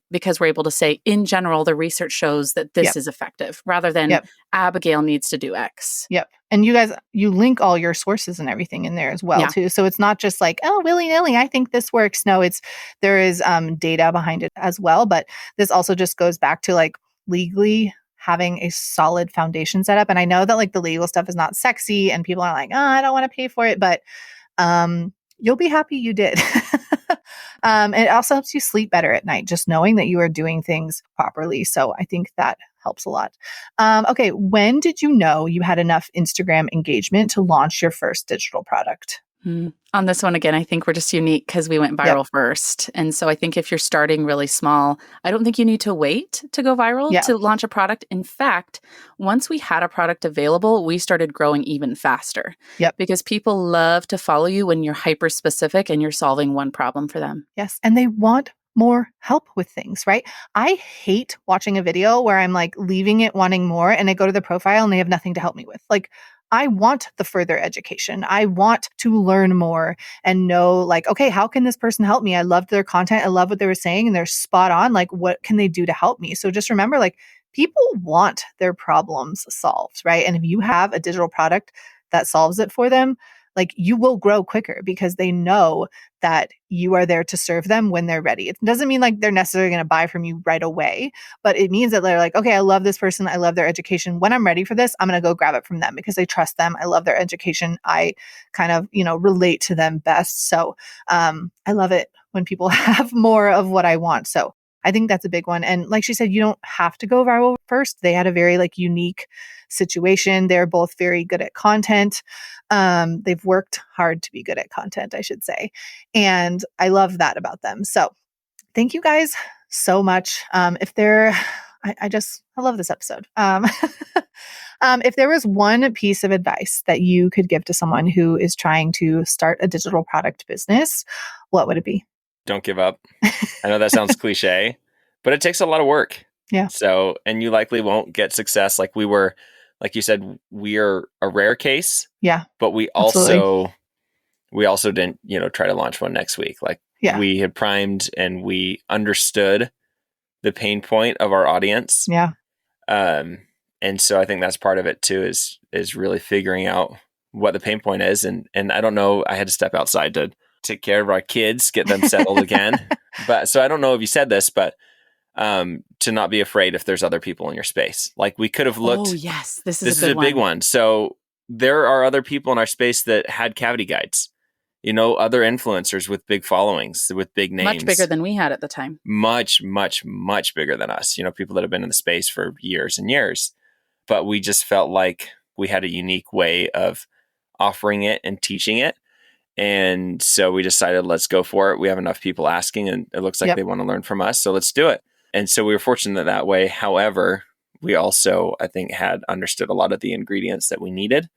because we're able to say, in general, the research shows that this is effective, rather than Abigail needs to do X. Yep. And you guys, you link all your sources and everything in there as well, too. So it's not just like, oh, willy-nilly, I think this works. No, there is data behind it as well. But this also just goes back to like legally having a solid foundation set up. And I know that like the legal stuff is not sexy and people are like, oh, I don't want to pay for it. But you'll be happy you did. It also helps you sleep better at night, just knowing that you are doing things properly. So I think that helps a lot. Okay. When did you know you had enough Instagram engagement to launch your first digital product? On this one, again, I think we're just unique because we went viral first. And so I think if you're starting really small, I don't think you need to wait to go viral to launch a product. In fact, once we had a product available, we started growing even faster. Because people love to follow you when you're hyper specific and you're solving one problem for them. Yes. And they want more help with things, right? I hate watching a video where I'm like leaving it wanting more and I go to the profile and they have nothing to help me with. Like, I want the further education. I want to learn more and know like, okay, how can this person help me? I loved their content. I love what they were saying and they're spot on. Like, what can they do to help me? So just remember, like, people want their problems solved, right? And if you have a digital product that solves it for them, like you will grow quicker because they know that you are there to serve them when they're ready. It doesn't mean like they're necessarily going to buy from you right away, but it means that they're like, okay, I love this person. I love their education. When I'm ready for this, I'm going to go grab it from them because I trust them. I love their education. I kind of, relate to them best. So I love it when people have more of what I want. So I think that's a big one. And like she said, you don't have to go viral first. They had a very like unique situation. They're both very good at content. They've worked hard to be good at content, I should say. And I love that about them. So thank you guys so much. I love this episode. If there was one piece of advice that you could give to someone who is trying to start a digital product business, what would it be? Don't give up. I know that sounds cliche, but it takes a lot of work. Yeah. So, and you likely won't get success like we were, like you said, we are a rare case. Yeah. But we also didn't, try to launch one next week. Like we had primed and we understood the pain point of our audience. Yeah. And so I think that's part of it too, is really figuring out what the pain point is. And I don't know, I had to step outside to take care of our kids, get them settled again. But so I don't know if you said this, but to not be afraid if there's other people in your space. Like we could have looked. Oh yes, this is a big one. So there are other people in our space that had cavity guides. Other influencers with big followings, with big names. Much bigger than we had at the time. Much, much, much bigger than us. People that have been in the space for years and years. But we just felt like we had a unique way of offering it and teaching it. And so we decided, let's go for it. We have enough people asking and it looks like they want to learn from us. So let's do it. And so we were fortunate that way. However, we also, I think, had understood a lot of the ingredients that we needed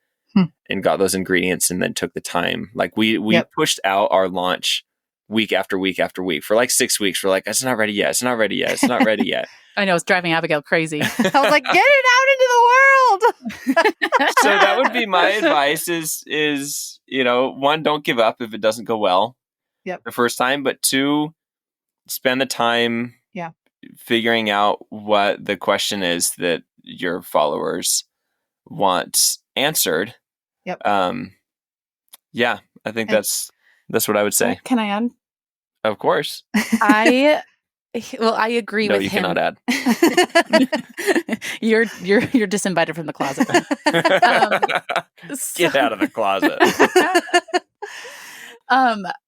and got those ingredients and then took the time. Like we pushed out our launch week after week after week for like 6 weeks. We're like, it's not ready yet. It's not ready yet. It's not ready yet. I know, it's driving Abigail crazy. I was like, get it out into the world. So that would be my advice is, one, don't give up if it doesn't go well the first time, but two, spend the time figuring out what the question is that your followers want answered. Yep. I think that's what I would say. Can I add? Of course. I agree with him. No, you cannot add. You're disinvited from the closet. Get out of the closet.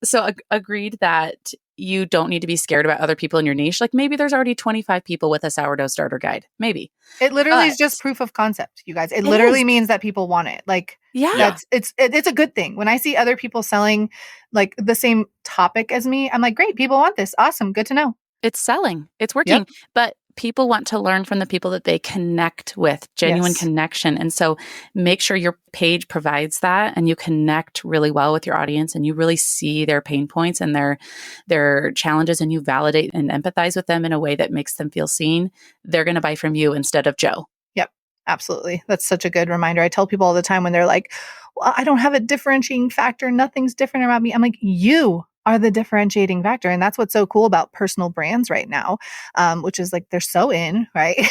So agreed that you don't need to be scared about other people in your niche. Like maybe there's already 25 people with a sourdough starter guide. Maybe. It literally is just proof of concept, you guys. It literally means that people want it. Like, it's a good thing. When I see other people selling like the same topic as me, I'm like, great, people want this. Awesome. Good to know. It's selling. It's working. But people want to learn from the people that they connect with, genuine connection. And so make sure your page provides that and you connect really well with your audience and you really see their pain points and their challenges and you validate and empathize with them in a way that makes them feel seen. They're going to buy from you instead of Joe. Yep, absolutely. That's such a good reminder. I tell people all the time when they're like, well, I don't have a differentiating factor. Nothing's different about me. I'm like, you are the differentiating factor. And that's what's so cool about personal brands right now, which is like they're so in, right?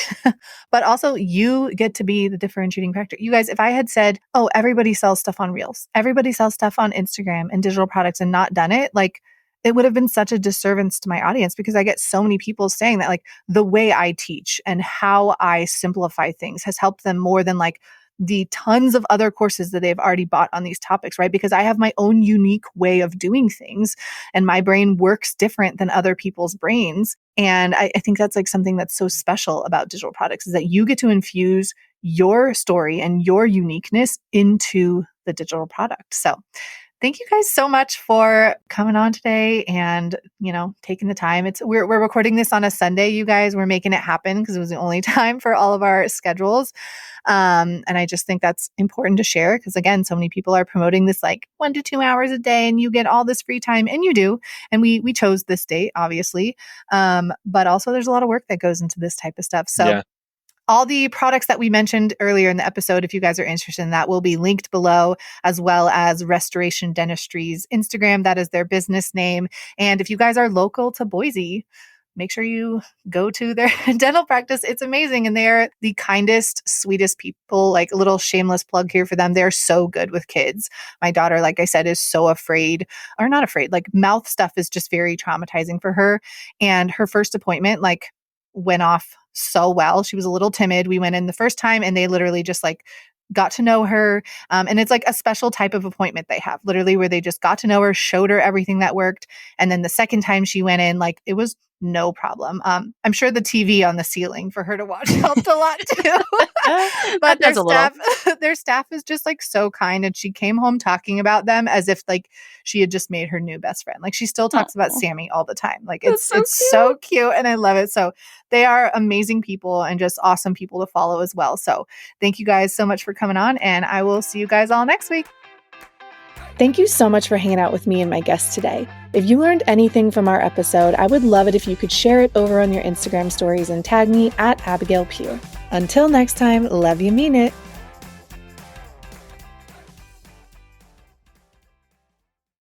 But also you get to be the differentiating factor. You guys, if I had said, oh, everybody sells stuff on Reels, everybody sells stuff on Instagram and digital products and not done it, like it would have been such a disservice to my audience because I get so many people saying that like the way I teach and how I simplify things has helped them more than like the tons of other courses that they've already bought on these topics, right? Because I have my own unique way of doing things and my brain works different than other people's brains. And I think that's like something that's so special about digital products is that you get to infuse your story and your uniqueness into the digital product. So thank you guys so much for coming on today and, taking the time. We're recording this on a Sunday, you guys. We're making it happen because it was the only time for all of our schedules. And I just think that's important to share because again, so many people are promoting this like 1 to 2 hours a day and you get all this free time and you do. And we chose this date, obviously. But also there's a lot of work that goes into this type of stuff. So all the products that we mentioned earlier in the episode, if you guys are interested in that, will be linked below, as well as Restoration Dentistry's Instagram. That is their business name. And if you guys are local to Boise, make sure you go to their dental practice. It's amazing. And they're the kindest, sweetest people. Like a little shameless plug here for them. They're so good with kids. My daughter, like I said, is so afraid, or not afraid, like mouth stuff is just very traumatizing for her. And her first appointment, like, went off so well. She was a little timid. We went in the first time and they literally just like got to know her. And it's like a special type of appointment they have, literally where they just got to know her, showed her everything that worked. And then the second time she went in, like it was no problem. I'm sure the TV on the ceiling for her to watch helped a lot too. But their staff is just like so kind. And she came home talking about them as if like she had just made her new best friend. Like she still talks about Sammy all the time. Like it's so cute and I love it. So they are amazing people and just awesome people to follow as well. So thank you guys so much for coming on and I will see you guys all next week. Thank you so much for hanging out with me and my guests today. If you learned anything from our episode, I would love it if you could share it over on your Instagram stories and tag me at Abigail Pugh. Until next time, love you, mean it.